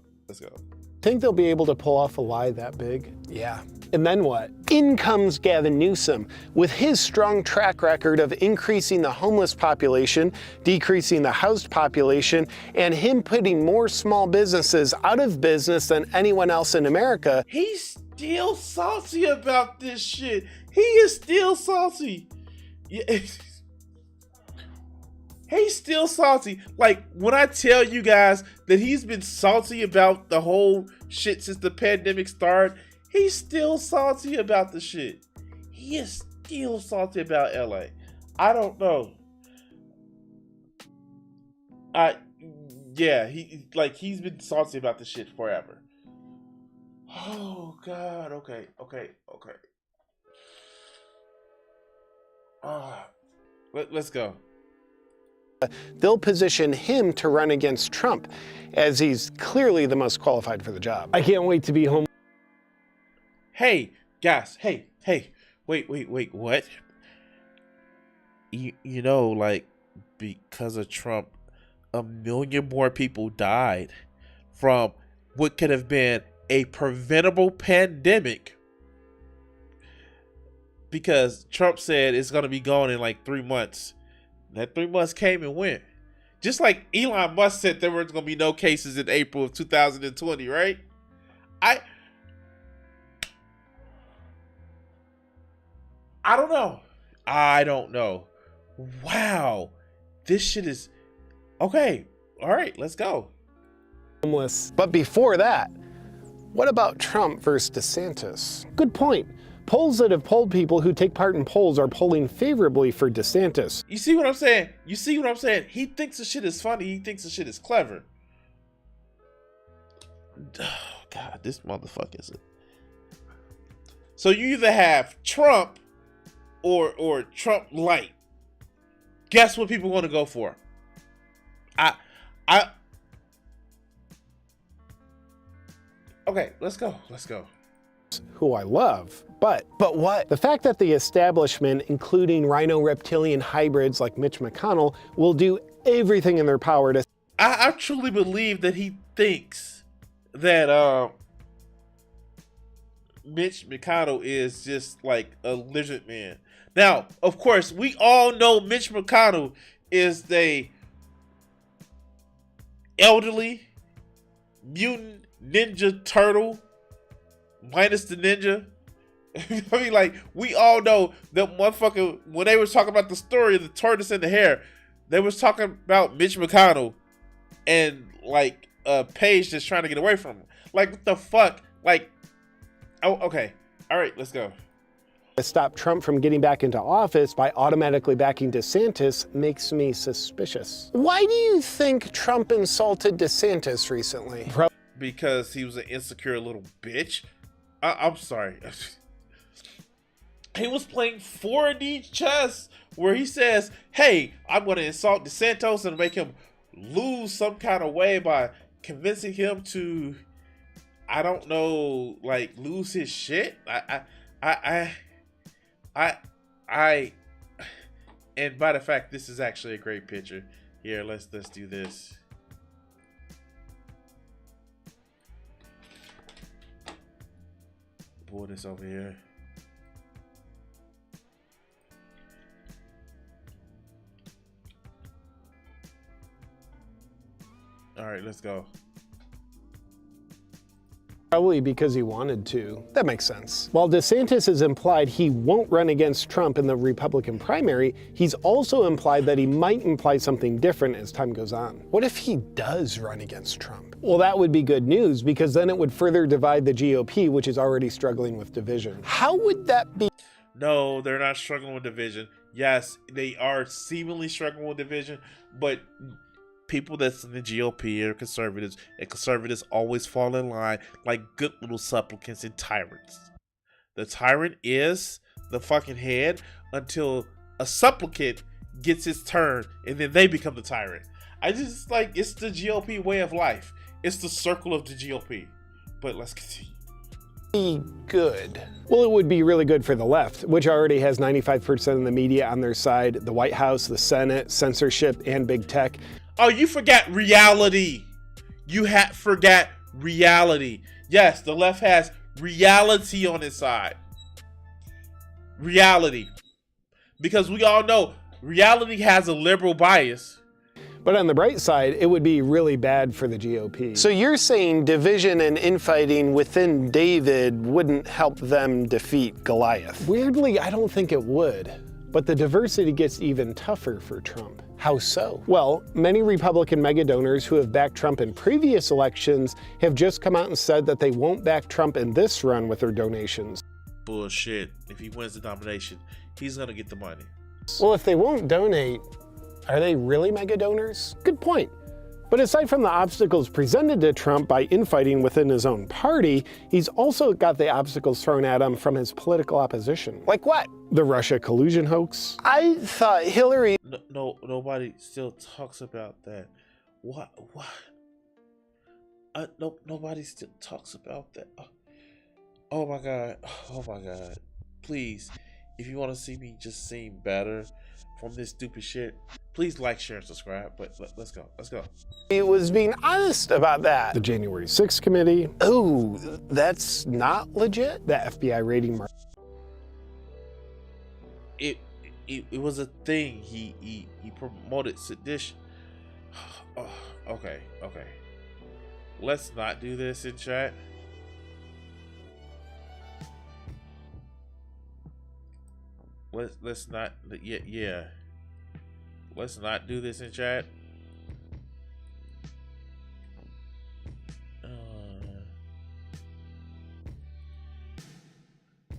Speaker 12: Think they'll be able to pull off a lie that big? Yeah. And then what? In comes Gavin Newsom with his strong track record of increasing the homeless population, decreasing the housed population, and him putting more small businesses out of business than anyone else in America.
Speaker 2: He's still salty about this shit. He is still salty. Yeah. He's still salty. Like, when I tell you guys that he's been salty about the whole shit since the pandemic started, he's still salty about the shit. He is still salty about LA. I don't know. He's been salty about the shit forever. Oh, God. Okay. Let's go.
Speaker 12: They'll position him to run against Trump, as he's clearly the most qualified for the job. I can't wait to be home.
Speaker 2: Hey, guys. Hey. Wait, what? You know, like, because of Trump, 1 million more people died from what could have been a preventable pandemic, because Trump said it's going to be gone in like 3 months. That 3 months came and went. Just like Elon Musk said there was going to be no cases in April of 2020, right? I don't know. Wow. This shit is... Okay. All right, let's go.
Speaker 12: Homeless. But before that, what about Trump versus DeSantis? Good point. Polls that have polled people who take part in polls are polling favorably for DeSantis.
Speaker 2: You see what I'm saying? He thinks the shit is funny. He thinks the shit is clever. Oh, God, this motherfucker is it. So you either have Trump or Trump light. Guess what people want to go for? Okay, let's go.
Speaker 12: DeSantis, who I love. But what? The fact that the establishment, including rhino-reptilian hybrids like Mitch McConnell, will do everything in their power to...
Speaker 2: I truly believe that he thinks that Mitch McConnell is just like a lizard man. Now, of course, we all know Mitch McConnell is the elderly mutant ninja turtle minus the ninja. I mean, like, we all know that motherfucker, when they was talking about the story of the tortoise and the hare, they was talking about Mitch McConnell and, like, Paige just trying to get away from him. Like, what the fuck? Like, oh, okay. All right, let's go.
Speaker 12: To stop Trump from getting back into office by automatically backing DeSantis makes me suspicious. Why do you think Trump insulted DeSantis recently?
Speaker 2: Because he was an insecure little bitch. I'm sorry. He was playing 4D chess where he says, hey, I'm going to insult DeSantis and make him lose some kind of way by convincing him to, I don't know, like, lose his shit. And by the fact, this is actually a great picture. Here, let's do this. Pull this over here. All right, let's go.
Speaker 12: Probably because he wanted to. That makes sense. While DeSantis has implied he won't run against Trump in the Republican primary, he's also implied that he might imply something different as time goes on. What if he does run against Trump? Well, that would be good news because then it would further divide the GOP, which is already struggling with division. How would that be?
Speaker 2: No, they're not struggling with division. Yes, they are seemingly struggling with division, but people that's in the GOP are conservatives, and conservatives always fall in line like good little supplicants and tyrants. The tyrant is the fucking head until a supplicant gets his turn, and then they become the tyrant. I just like, it's the GOP way of life. It's the circle of the GOP. But let's continue.
Speaker 12: Be good. Well, it would be really good for the left, which already has 95% of the media on their side, the White House, the Senate, censorship, and big tech.
Speaker 2: Oh, you forgot reality. You forgot reality. Yes, the left has reality on its side. Reality. Because we all know reality has a liberal bias.
Speaker 12: But on the bright side, it would be really bad for the GOP. So you're saying division and infighting within David wouldn't help them defeat Goliath? Weirdly, I don't think it would. But the diversity gets even tougher for Trump. How so? Well, many Republican mega donors who have backed Trump in previous elections have just come out and said that they won't back Trump in this run with their donations.
Speaker 2: Bullshit. If he wins the nomination, he's gonna get the money.
Speaker 12: Well, if they won't donate, are they really mega donors? Good point. But aside from the obstacles presented to Trump by infighting within his own party, he's also got the obstacles thrown at him from his political opposition. Like what? The Russia collusion hoax? I thought Hillary...
Speaker 2: No, nobody still talks about that. What? No, nobody still talks about that. Oh my God. Oh my God. Please, if you want to see me just seem better from this stupid shit, please like, share, and subscribe. But let's go.
Speaker 12: He was being honest about that. The January 6th committee. Oh, that's not legit? The FBI raiding mark.
Speaker 2: It was a thing. He promoted sedition. Oh, okay. Let's not do this in chat. Let's not. Yeah. Let's not do this in chat.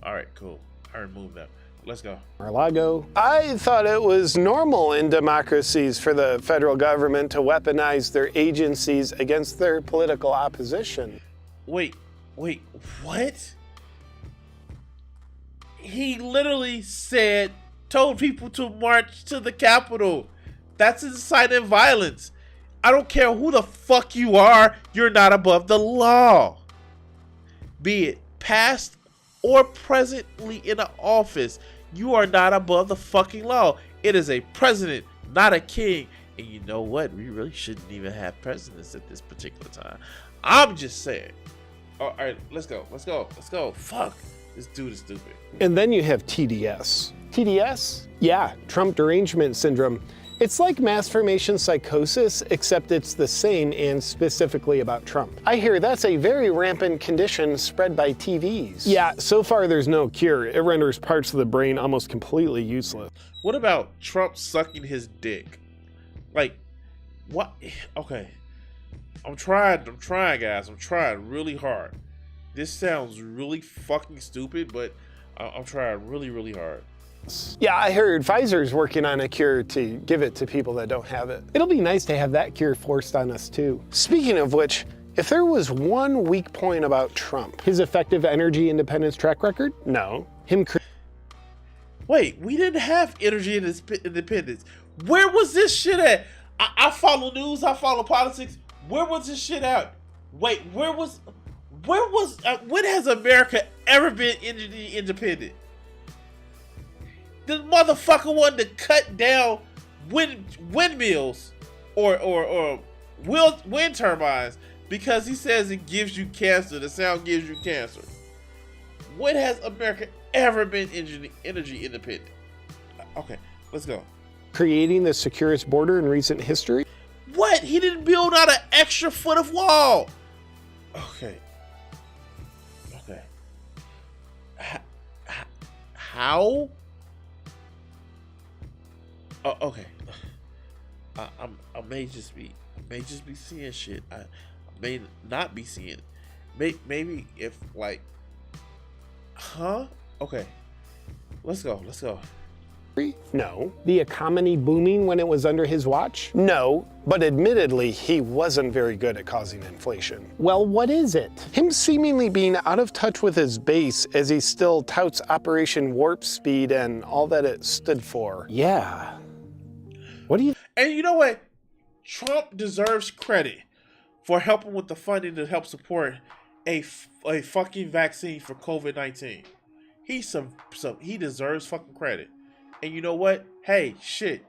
Speaker 2: All right, cool. I removed that. Let's go.
Speaker 12: Mar-a-Lago. I thought it was normal in democracies for the federal government to weaponize their agencies against their political opposition.
Speaker 2: Wait, what? He literally told people to march to the Capitol. That's inciting violence. I don't care who the fuck you are, you're not above the law. Be it past or presently in the office, you are not above the fucking law. It is a president, not a king. And you know what? We really shouldn't even have presidents at this particular time. I'm just saying. All right, let's go. Fuck. This dude is stupid.
Speaker 12: And then you have TDS. TDS? Yeah, Trump derangement syndrome. It's like mass formation psychosis, except it's the same and specifically about Trump. I hear that's a very rampant condition spread by TVs. Yeah, so far there's no cure. It renders parts of the brain almost completely useless.
Speaker 2: What about Trump sucking his dick? Like, what? Okay. I'm trying, guys. I'm trying really hard. This sounds really fucking stupid, but I'm trying really, really hard.
Speaker 12: Yeah, I heard Pfizer's working on a cure to give it to people that don't have it. It'll be nice to have that cure forced on us too. Speaking of which, if there was one weak point about Trump, his effective energy independence track record? No.
Speaker 2: Wait, we didn't have energy independence. Where was this shit at? I follow news, I follow politics. Where was this shit at? Wait, when has America ever been energy independent? The motherfucker wanted to cut down windmills or wind turbines because he says it gives you cancer. The sound gives you cancer. When has America ever been energy independent? Okay, let's go.
Speaker 12: Creating the securest border in recent history?
Speaker 2: What? He didn't build out an extra foot of wall. Okay. How? Okay. I may just be seeing shit. I may not be seeing. Maybe if like, huh? Okay. Let's go.
Speaker 12: No. The economy booming when it was under his watch? No. But admittedly, he wasn't very good at causing inflation. Well, what is it? Him seemingly being out of touch with his base as he still touts Operation Warp Speed and all that it stood for. Yeah. What do you...
Speaker 2: And you know what? Trump deserves credit for helping with the funding to help support a fucking vaccine for COVID-19. He deserves fucking credit. And you know what? Hey, shit.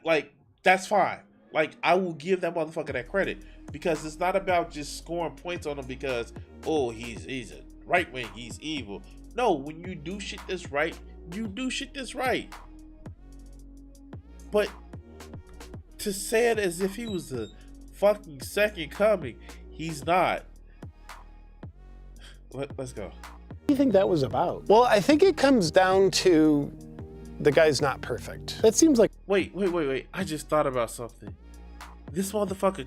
Speaker 2: Like, that's fine. Like, I will give that motherfucker that credit. Because it's not about just scoring points on him because, oh, he's a right wing, he's evil. No, when you do shit that's right, you do shit that's right. But to say it as if he was the fucking second coming, he's not. Let's go.
Speaker 12: What do you think that was about? Well, I think it comes down to the guy's not perfect. That seems like...
Speaker 2: Wait. I just thought about something. This motherfucker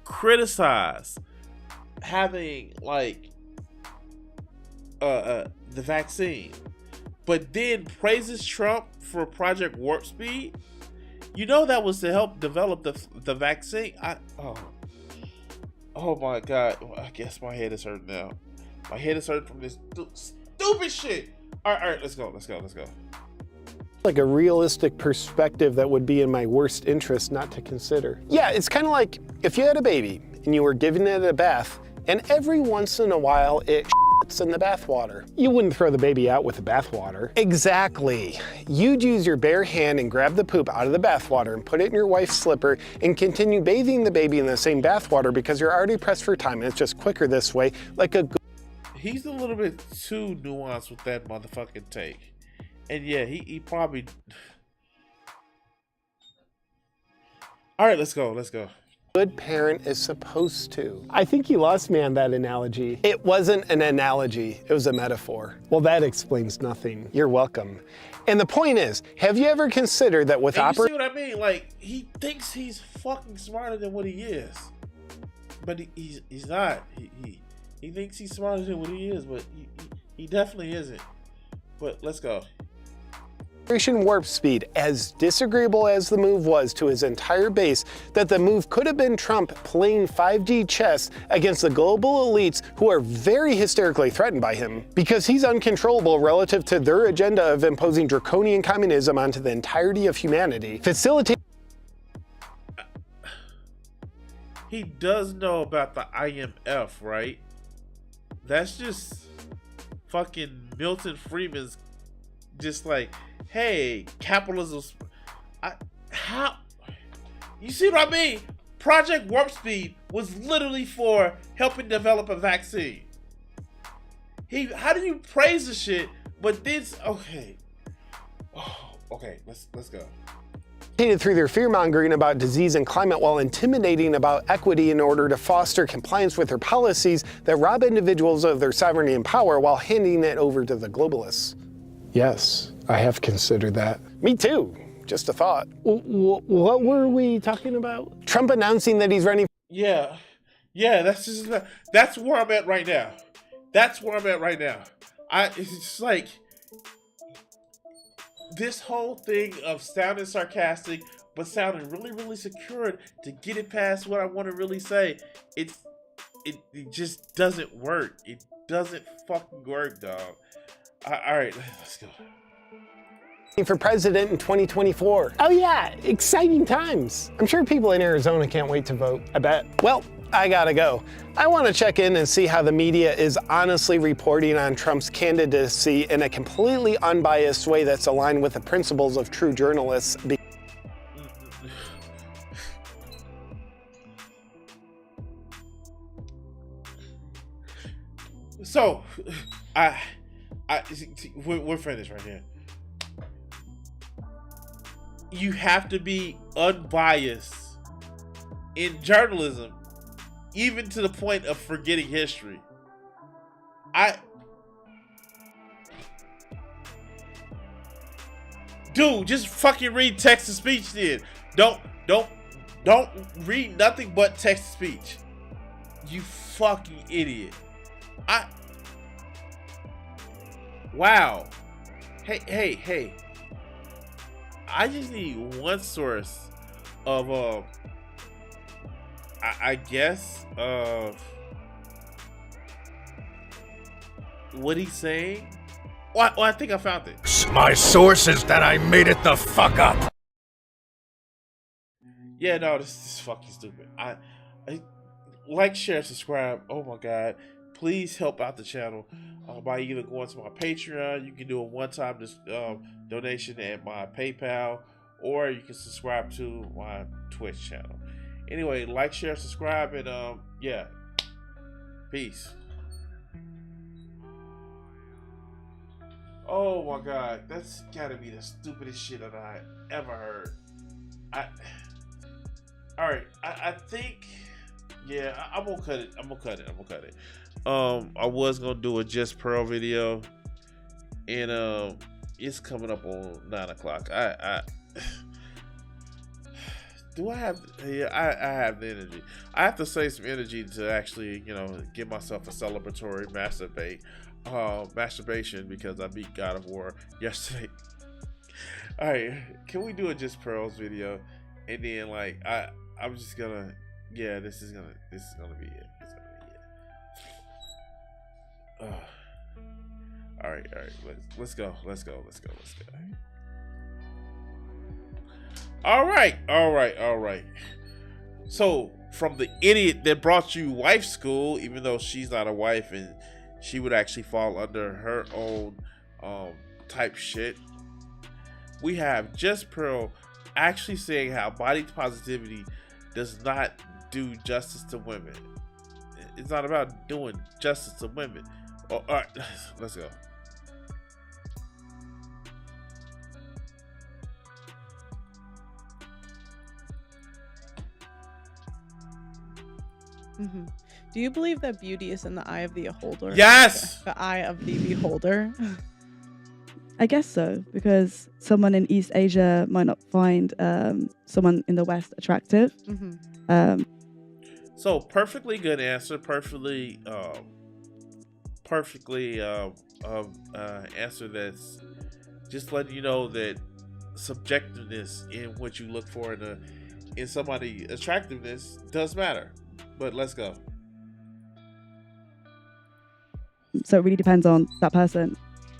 Speaker 2: criticized having, like, the vaccine, but then praises Trump for Project Warp Speed. You know that was to help develop the vaccine. Oh my God. I guess my head is hurting now. My head is hurting from this stupid shit. All right, let's go.
Speaker 12: Like a realistic perspective that would be in my worst interest not to consider. Yeah, it's kind of like if you had a baby and you were giving it a bath and every once in a while it shits in the bathwater. You wouldn't throw the baby out with the bathwater. Exactly. You'd use your bare hand and grab the poop out of the bathwater and put it in your wife's slipper and continue bathing the baby in the same bathwater because you're already pressed for time and it's just quicker this way, like a...
Speaker 2: He's a little bit too nuanced with that motherfucking take. And yeah, he probably... All right, let's go.
Speaker 12: Good parent is supposed to. I think you lost me on that analogy. It wasn't an analogy, it was a metaphor. Well, that explains nothing. You're welcome. And the point is, have you ever considered that with
Speaker 2: you see what I mean? Like, he thinks he's fucking smarter than what he is. But he's not. He thinks he's smarter than what he is, but he definitely isn't. But let's go.
Speaker 12: Operation Warp Speed, as disagreeable as the move was to his entire base, that the move could have been Trump playing 5G chess against the global elites who are very hysterically threatened by him, because he's uncontrollable relative to their agenda of imposing draconian communism onto the entirety of humanity.
Speaker 2: He does know about the IMF, right? That's just fucking Milton Friedman's just like, hey, capitalism. How? You see what I mean? Project Warp Speed was literally for helping develop a vaccine. How do you praise the shit, but this? Okay. Oh, okay, let's go.
Speaker 12: Through their fear-mongering about disease and climate while intimidating about equity in order to foster compliance with their policies that rob individuals of their sovereignty and power while handing it over to the globalists. Yes, I have considered that. Me too. Just a thought. What were we talking about? Trump announcing that he's running.
Speaker 2: Yeah, that's where I'm at right now. It's just like this whole thing of sounding sarcastic but sounding really, really secure to get it past what I want to really say. It just doesn't work. It doesn't fucking work, dog. All right, let's go.
Speaker 12: For president in 2024. Oh yeah, exciting times. I'm sure people in Arizona can't wait to vote, I bet. Well, I gotta go. I want to check in and see how the media is honestly reporting on Trump's candidacy in a completely unbiased way that's aligned with the principles of true journalists.
Speaker 2: So, we're finished right here. You have to be unbiased in journalism, even to the point of forgetting history. Dude, just fucking read text to speech then. Don't read nothing but text to speech. You fucking idiot. Wow. Hey. I just need one source of I guess of what he's saying. Well, I think I found it.
Speaker 14: My source is that I made it the fuck up.
Speaker 2: Yeah, no, this is fucking stupid. I like, share, subscribe. Oh my god, please help out the channel by either going to my Patreon. You can do a one-time donation at my PayPal, or you can subscribe to my Twitch channel. Anyway, like, share, subscribe, and yeah, peace. Oh my god, that's gotta be the stupidest shit that I ever heard. Alright, I think, yeah, I'm gonna cut it. I was gonna do a Just Pearl video, and it's coming up on 9 o'clock. Do I have? Yeah, I have the energy. I have to save some energy to actually, give myself a celebratory masturbation because I beat God of War yesterday. All right, can we do a Just Pearls video? And then I'm just gonna, yeah, this is gonna be it. It's gonna be it. All right. Let's go. All right. So, from the idiot that brought you wife school, even though she's not a wife and she would actually fall under her own type shit, we have Just Pearl actually saying how body positivity does not do justice to women. It's not about doing justice to women. Oh, all right, let's go.
Speaker 15: Mm-hmm. Do you believe that beauty is in the eye of the beholder?
Speaker 2: Yes!
Speaker 15: The eye of the beholder?
Speaker 16: I guess so, because someone in East Asia might not find someone in the West attractive.
Speaker 15: Mm-hmm.
Speaker 2: So perfectly good answer, perfectly answer that's just letting you know that subjectiveness in what you look for in somebody attractiveness does matter. But let's go.
Speaker 16: So it really depends on that person,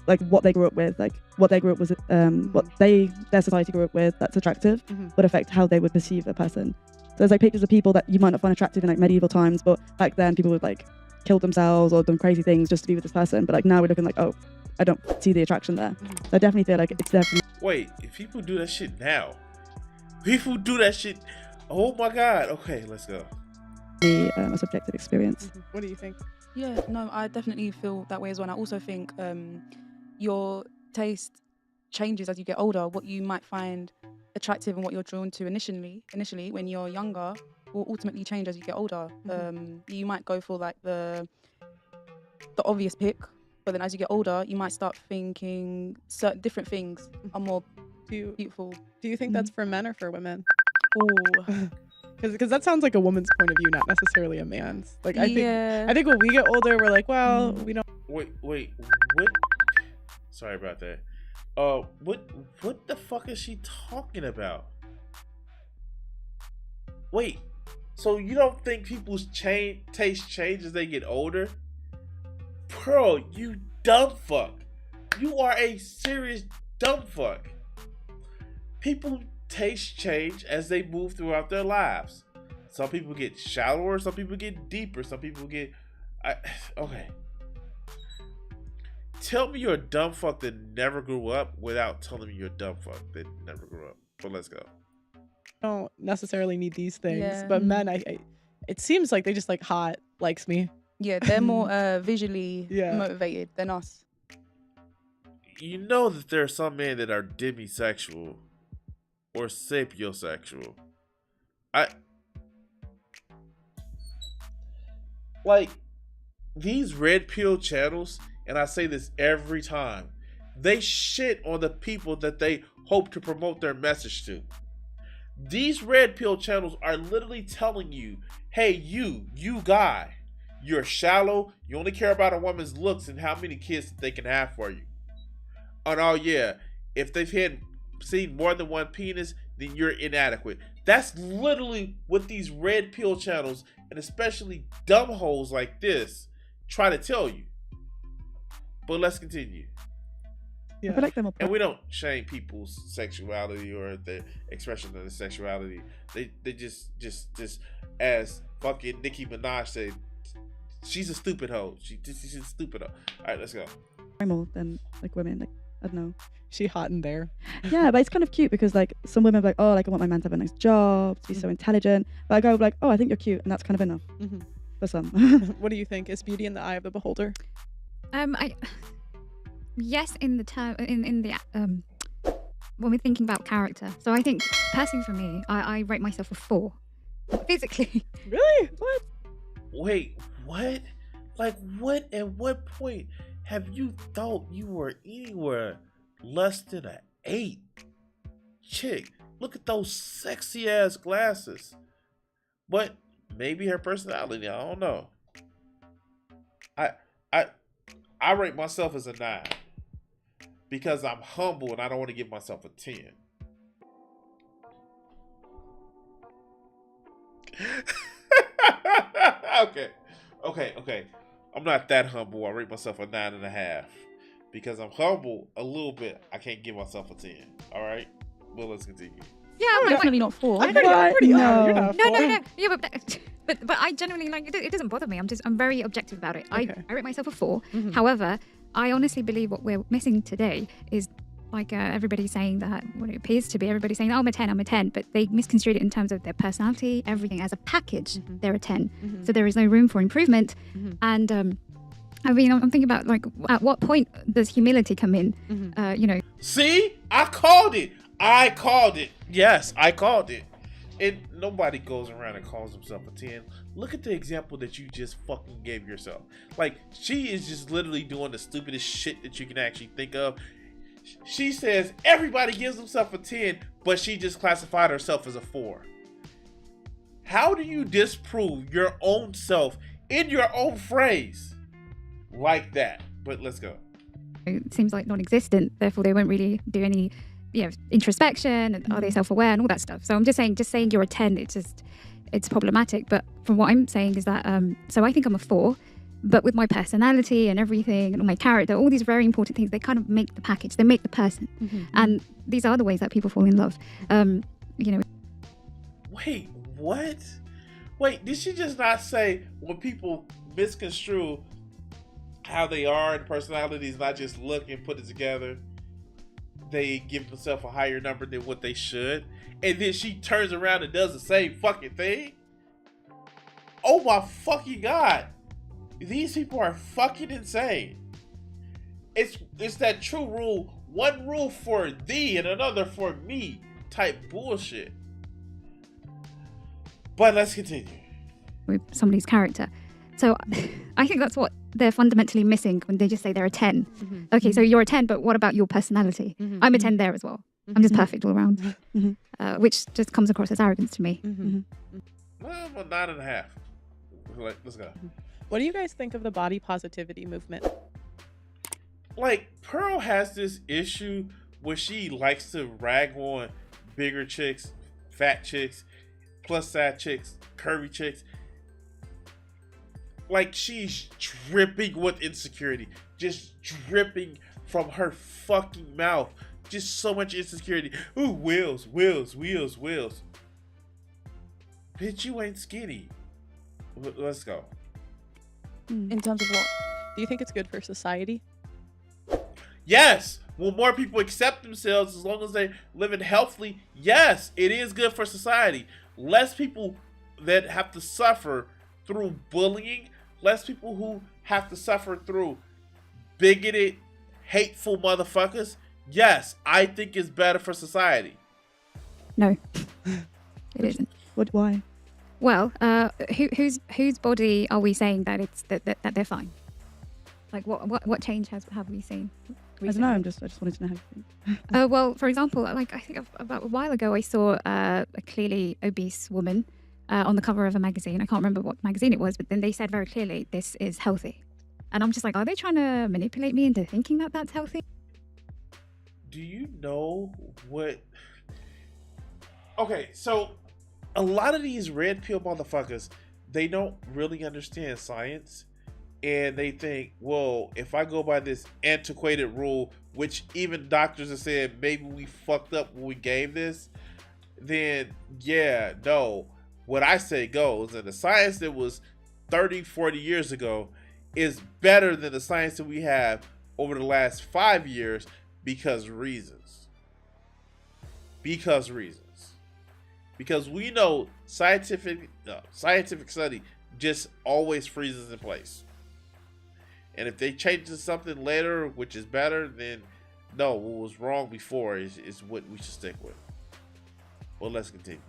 Speaker 16: like what they grew up with, like what they grew up with, what their society grew up with that's attractive would affect how they would perceive a person. So there's like pictures of people that you might not find attractive in like medieval times, but back then people would like killed themselves or done crazy things just to be with this person. But like now we're looking like, oh, I don't see the attraction there. So I definitely feel like it's definitely.
Speaker 2: Wait, if people do that shit now, people do that shit. Oh my God. Okay, let's go.
Speaker 16: A subjective experience.
Speaker 15: What do you think?
Speaker 17: Yeah, no, I definitely feel that way as well. And I also think your taste changes as you get older. What you might find attractive and what you're drawn to initially when you're younger will ultimately change as you get older. You might go for like the obvious pick, but then as you get older, you might start thinking certain different things are more beautiful.
Speaker 15: Do you think that's for men or for women?
Speaker 17: Oh.
Speaker 15: Because that sounds like a woman's point of view, not necessarily a man's. Like I
Speaker 17: Yeah.
Speaker 15: think when we get older, we're like, well, we don't.
Speaker 2: Wait, what? Sorry about that. What the fuck is she talking about? Wait, so you don't think people's taste change as they get older? Bro, you dumb fuck. You are a serious dumb fuck. People taste change as they move throughout their lives. Some people get shallower, some people get deeper, some people get okay. Tell me you're a dumb fuck that never grew up without telling me you're a dumb fuck that never grew up. But let's go.
Speaker 15: Don't necessarily need these things,
Speaker 17: Yeah.
Speaker 15: but men, it seems like they just like hot likes me.
Speaker 17: Yeah, they're more visually
Speaker 15: Yeah.
Speaker 17: motivated than us.
Speaker 2: You know that there are some men that are demisexual or sapiosexual. Like these red pill channels, and I say this every time, they shit on the people that they hope to promote their message to. These red pill channels are literally telling you, hey, you guy, you're shallow, you only care about a woman's looks and how many kids they can have for you. And oh yeah, if they've seen more than one penis, then you're inadequate. That's literally what these red pill channels, and especially dumb hoes like this, try to tell you. But let's continue.
Speaker 16: I feel like
Speaker 2: And we don't shame people's sexuality or the expression of their sexuality. They just as fucking Nicki Minaj said, she's a stupid hoe. She's a stupid hoe. All right, let's go.
Speaker 16: More than like women, like I don't know.
Speaker 15: She hot in there.
Speaker 16: Yeah, but it's kind of cute because like some women are like, oh, like I want my man to have a nice job, to be so intelligent. But I go like, oh, I think you're cute, and that's kind of enough for some.
Speaker 15: What do you think? Is beauty in the eye of the beholder?
Speaker 18: Yes, in the term in the when we're thinking about character. So I think personally for me, I rate myself a 4. Physically.
Speaker 15: Really? What?
Speaker 2: Wait, what? Like what? At what point have you thought you were anywhere less than an 8? Chick, look at those sexy ass glasses. But maybe her personality, I don't know. I rate myself as a 9 because I'm humble and I don't want to give myself a 10. Okay. I'm not that humble. I rate myself a 9.5 because I'm humble a little bit. I can't give myself a 10. All right, well, let's continue.
Speaker 18: Yeah,
Speaker 17: I'm definitely not 4.
Speaker 18: I'm pretty no. Yeah, but I genuinely like it. Doesn't bother me. I'm very objective about it. Okay. I rate myself a 4. However, I honestly believe what we're missing today is like everybody saying that what it appears to be everybody saying, oh, I'm a 10, but they misconstrued it in terms of their personality, everything as a package. They're a 10, so there is no room for improvement. And I mean, I'm thinking about like at what point does humility come in?
Speaker 2: See, I called it. Yes, I called it. And nobody goes around and calls himself a 10. Look at the example that you just fucking gave yourself. Like, she is just literally doing the stupidest shit that you can actually think of. She says everybody gives themselves a 10, but she just classified herself as a 4. How do you disprove your own self in your own phrase like that? But let's go.
Speaker 18: It seems like non-existent, therefore they won't really do any introspection and are they self-aware and all that stuff. So I'm just saying you're a 10, it's problematic. But from what I'm saying is that so I think I'm a 4, but with my personality and everything and my character, all these very important things, they kind of make the package, they make the person. And these are the ways that people fall in love.
Speaker 2: Wait, what? Wait, did she just not say when people misconstrue how they are and personalities, not just look and put it together. They give themselves a higher number than what they should. And then she turns around and does the same fucking thing. Oh my fucking God. These people are fucking insane. It's that true rule, one rule for thee and another for me type bullshit. But let's continue.
Speaker 18: With somebody's character. So I think that's what they're fundamentally missing when they just say they're a 10. Okay, so you're a 10, but what about your personality? I'm a 10 there as well. I'm just perfect all around. Which just comes across as arrogance to me.
Speaker 2: Well, 9.5. Let's go.
Speaker 15: What do you guys think of the body positivity movement?
Speaker 2: Like, Pearl has this issue where she likes to rag on bigger chicks, fat chicks, plus size chicks, curvy chicks. Like, she's dripping with insecurity. Just dripping from her fucking mouth. Just so much insecurity. Ooh, wheels. Bitch, you ain't skinny. Let's go.
Speaker 15: In terms of what? Do you think it's good for society?
Speaker 2: Yes! Will more people accept themselves as long as they're living healthily? Yes, it is good for society. Less people that have to suffer through bullying, less people who have to suffer through bigoted, hateful motherfuckers. Yes, I think it's better for society.
Speaker 18: No, it isn't.
Speaker 16: Why?
Speaker 18: Well, whose body are we saying that it's that they're fine? Like what change have we seen?
Speaker 16: I don't know. I just wanted to know how you think.
Speaker 18: Well, for example, like I think about a while ago, I saw a clearly obese woman on the cover of a magazine. I can't remember what magazine it was, but then they said very clearly, "This is healthy," and I'm just like, are they trying to manipulate me into thinking that that's healthy?
Speaker 2: Do you know what? Okay, so a lot of these red pill motherfuckers, they don't really understand science. And they think, well, if I go by this antiquated rule, which even doctors have said maybe we fucked up when we gave this, then yeah, no, what I say goes. And the science that was 30, 40 years ago is better than the science that we have over the last 5 years because reasons. Because we know scientific study just always freezes in place. And if they change to something later, which is better, then no, what was wrong before is what we should stick with. Well, let's continue.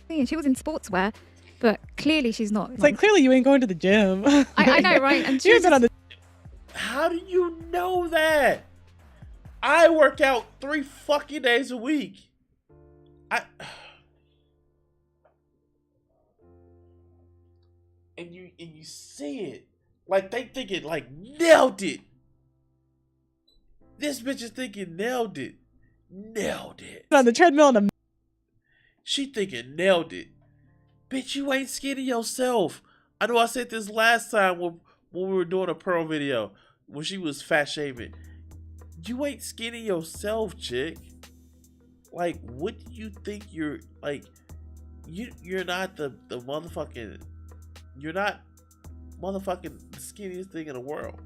Speaker 18: And she was in sportswear, but clearly she's not.
Speaker 15: It's like, clearly you ain't going to the gym.
Speaker 18: I know, right? And she was
Speaker 15: on the.
Speaker 2: How do you know that? I work out 3 fucking days a week. And you see it. Like, they thinking, like, nailed it. This bitch is thinking, nailed it.
Speaker 15: On the treadmill and
Speaker 2: she thinking, nailed it. Bitch, you ain't skinny yourself. I know I said this last time when we were doing a Pearl video, when she was fat shaming. You ain't skinny yourself, chick. Like, what do you think you're, like, you're not the motherfucking, you're not motherfucking the skinniest thing in the world.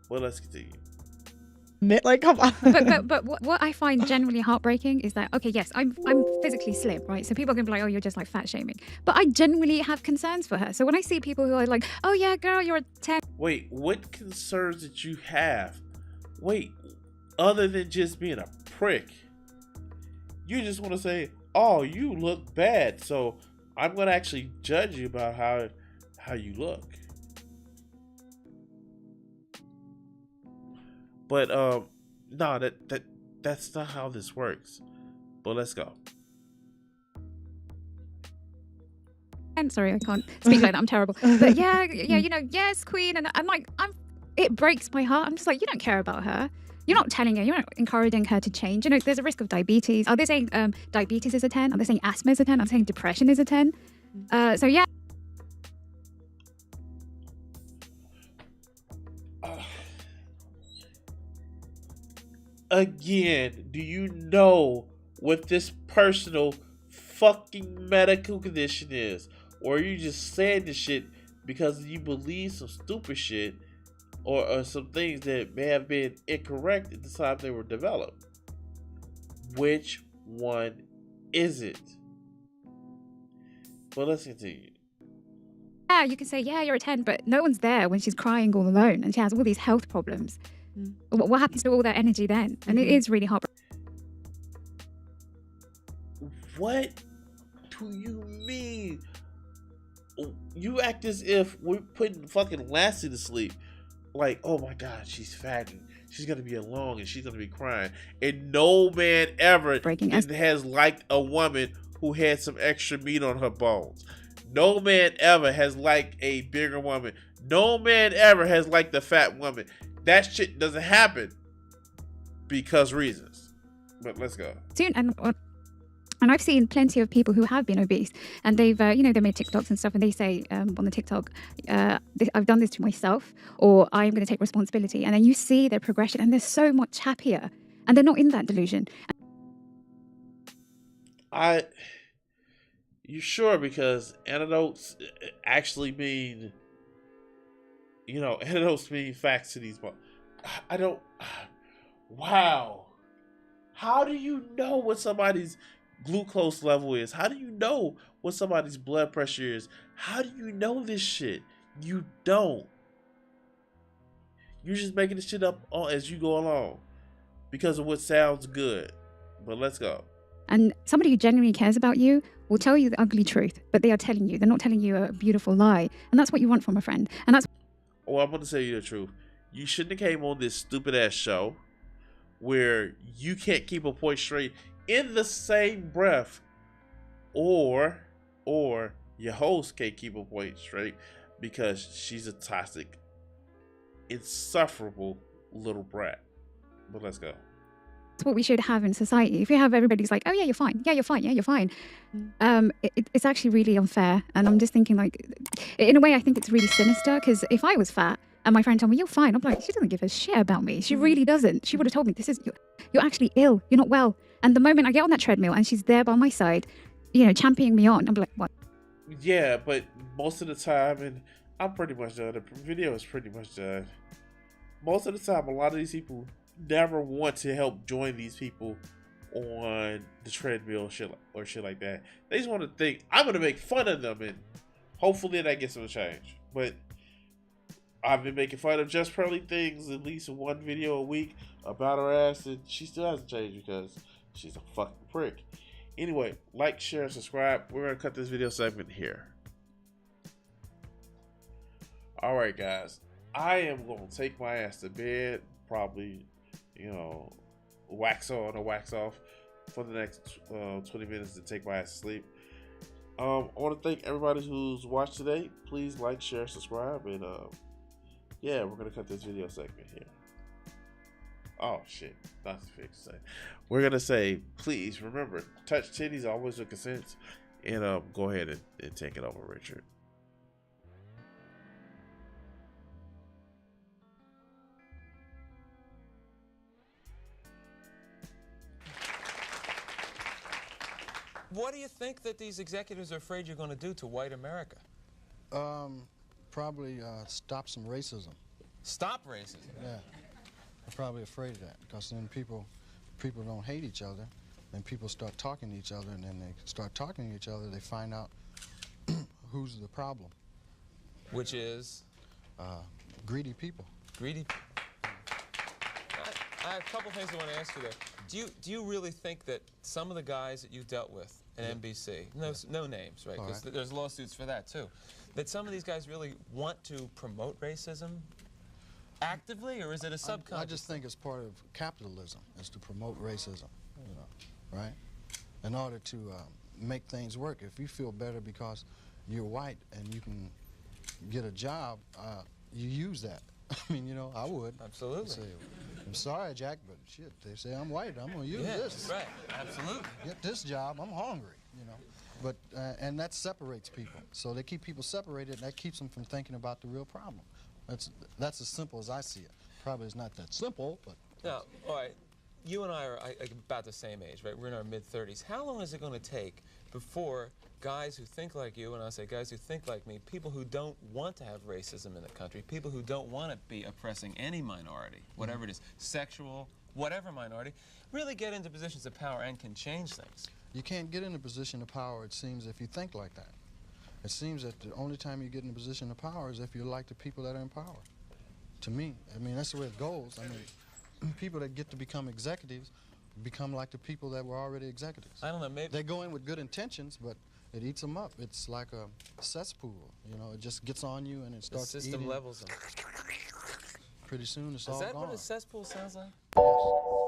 Speaker 2: Well, let's continue.
Speaker 15: Like, come on.
Speaker 18: But what I find generally heartbreaking is that, okay, yes, I'm physically slim, right? So people are gonna be like, oh, you're just like fat shaming. But I genuinely have concerns for her. So when I see people who are like, oh yeah, girl, you're a 10.
Speaker 2: Wait, what concerns did you have? Wait, other than just being a prick, you just want to say, oh, you look bad, so I'm gonna actually judge you about how you look. But no, that's not how this works. But let's go.
Speaker 18: I'm sorry, I can't speak like that. I'm terrible. But yeah, you know, yes, queen, and I'm like, it breaks my heart. I'm just like, you don't care about her. You're not telling her. You're not encouraging her to change. You know, there's a risk of diabetes. Are they saying diabetes is a 10? Are they saying asthma is a 10? Are they saying depression is a 10? So yeah.
Speaker 2: Again, do you know what this personal fucking medical condition is? or you just saying this shit because you believe some stupid shit or some things that may have been incorrect at the time they were developed. Which one is it? Well, let's continue.
Speaker 18: Yeah, you can say, yeah, you're a 10, but no one's there when she's crying all alone and she has all these health problems. What happens to all that energy then? And it is really heartbreaking.
Speaker 2: What do you mean? You act as if we're putting fucking Lassie to sleep. Like, oh my God, she's fat and she's gonna be alone and she's gonna be crying. And no man ever has liked a woman who had some extra meat on her bones. No man ever has liked a bigger woman. No man ever has liked a fat woman. That shit doesn't happen because reasons. But let's go.
Speaker 18: And I've seen plenty of people who have been obese, and they've, they made TikToks and stuff, and they say on the TikTok, I've done this to myself, or I'm going to take responsibility. And then you see their progression, and they're so much happier, and they're not in that delusion.
Speaker 2: You sure? Because antidotes actually mean, antidotes mean facts to these. I don't. Wow. How do you know what somebody's glucose level is? How do you know what somebody's blood pressure is? How do you know this shit? You don't. You're just making this shit up as you go along because of what sounds good. But let's go.
Speaker 18: And somebody who genuinely cares about you will tell you the ugly truth, but they are telling you. They're not telling you a beautiful lie. And that's what you want from a friend. And that's...
Speaker 2: Well, I'm going to tell you the truth. You shouldn't have came on this stupid ass show where you can't keep a point straight in the same breath, or your host can't keep a point straight because she's a toxic, insufferable little brat. But let's go.
Speaker 18: That's what we should have in society. If you have everybody's like, oh yeah, you're fine. Yeah, you're fine. Yeah, you're fine. It's actually really unfair. And I'm just thinking, like, in a way, I think it's really sinister, because if I was fat and my friend told me, you're fine, I'm like, she doesn't give a shit about me. She really doesn't. She would have told me, you're actually ill. You're not well. And the moment I get on that treadmill and she's there by my side, championing me on, I'm like, what?
Speaker 2: Yeah, but most of the time, and I'm pretty much done. The video is pretty much done. Most of the time, a lot of these people never want to help join these people on the treadmill or shit like that. They just want to think, I'm going to make fun of them, and hopefully that gets them to change. But I've been making fun of Just Pearly Things at least one video a week about her ass, and she still hasn't changed because she's a fucking prick. Anyway, like, share, and subscribe. We're going to cut this video segment here. Alright, guys. I am going to take my ass to bed. Probably, wax on or wax off for the next 20 minutes to take my ass to sleep. I want to thank everybody who's watched today. Please like, share, subscribe, and yeah, we're going to cut this video segment here. Oh, shit. That's fixed. We're going to say, please remember, touch titties always with consent. And go ahead and take it over, Richard.
Speaker 19: What do you think that these executives are afraid you're going to do to white America?
Speaker 20: Probably stop some racism.
Speaker 19: Stop racism?
Speaker 20: Yeah. They're probably afraid of that, because then people don't hate each other, then people start talking to each other, and then they start talking to each other, they find out who's the problem.
Speaker 19: Which is?
Speaker 20: Greedy people.
Speaker 19: Greedy? I have a couple things I want to ask you there. Do you really think that some of the guys that you've dealt with at NBC, no names, right? Because there's lawsuits for that too, that some of these guys really want to promote racism actively, or is it a subconscious?
Speaker 20: I just think it's part of capitalism, is to promote racism, right? In order to make things work. If you feel better because you're white and you can get a job, you use that. I mean, I would.
Speaker 19: Absolutely.
Speaker 20: Say, I'm sorry, Jack, but shit, they say I'm white. I'm going to use this.
Speaker 19: Right. Absolutely.
Speaker 20: Get this job. I'm hungry, But, and that separates people. So they keep people separated, and that keeps them from thinking about the real problem. That's as simple as I see it. Probably it's not that simple, but...
Speaker 19: Now, all right, you and I are about the same age, right? We're in our mid-30s. How long is it going to take before guys who think like you, and I say guys who think like me, people who don't want to have racism in the country, people who don't want to be oppressing any minority, whatever it is, sexual, whatever minority, really get into positions of power and can change things.
Speaker 20: You can't get in a position of power, it seems, if you think like that. It seems that the only time you get in a position of power is if you're like the people that are in power. To me, I mean, that's the way it goes. I mean, people that get to become executives become like the people that were already executives.
Speaker 19: I don't know, maybe...
Speaker 20: They go in with good intentions, but it eats them up. It's like a cesspool, you know, it just gets on you and it starts
Speaker 19: system
Speaker 20: eating.
Speaker 19: levels them.
Speaker 20: Pretty soon it's
Speaker 19: Is
Speaker 20: all
Speaker 19: that
Speaker 20: gone.
Speaker 19: what a cesspool sounds like?
Speaker 20: Yes.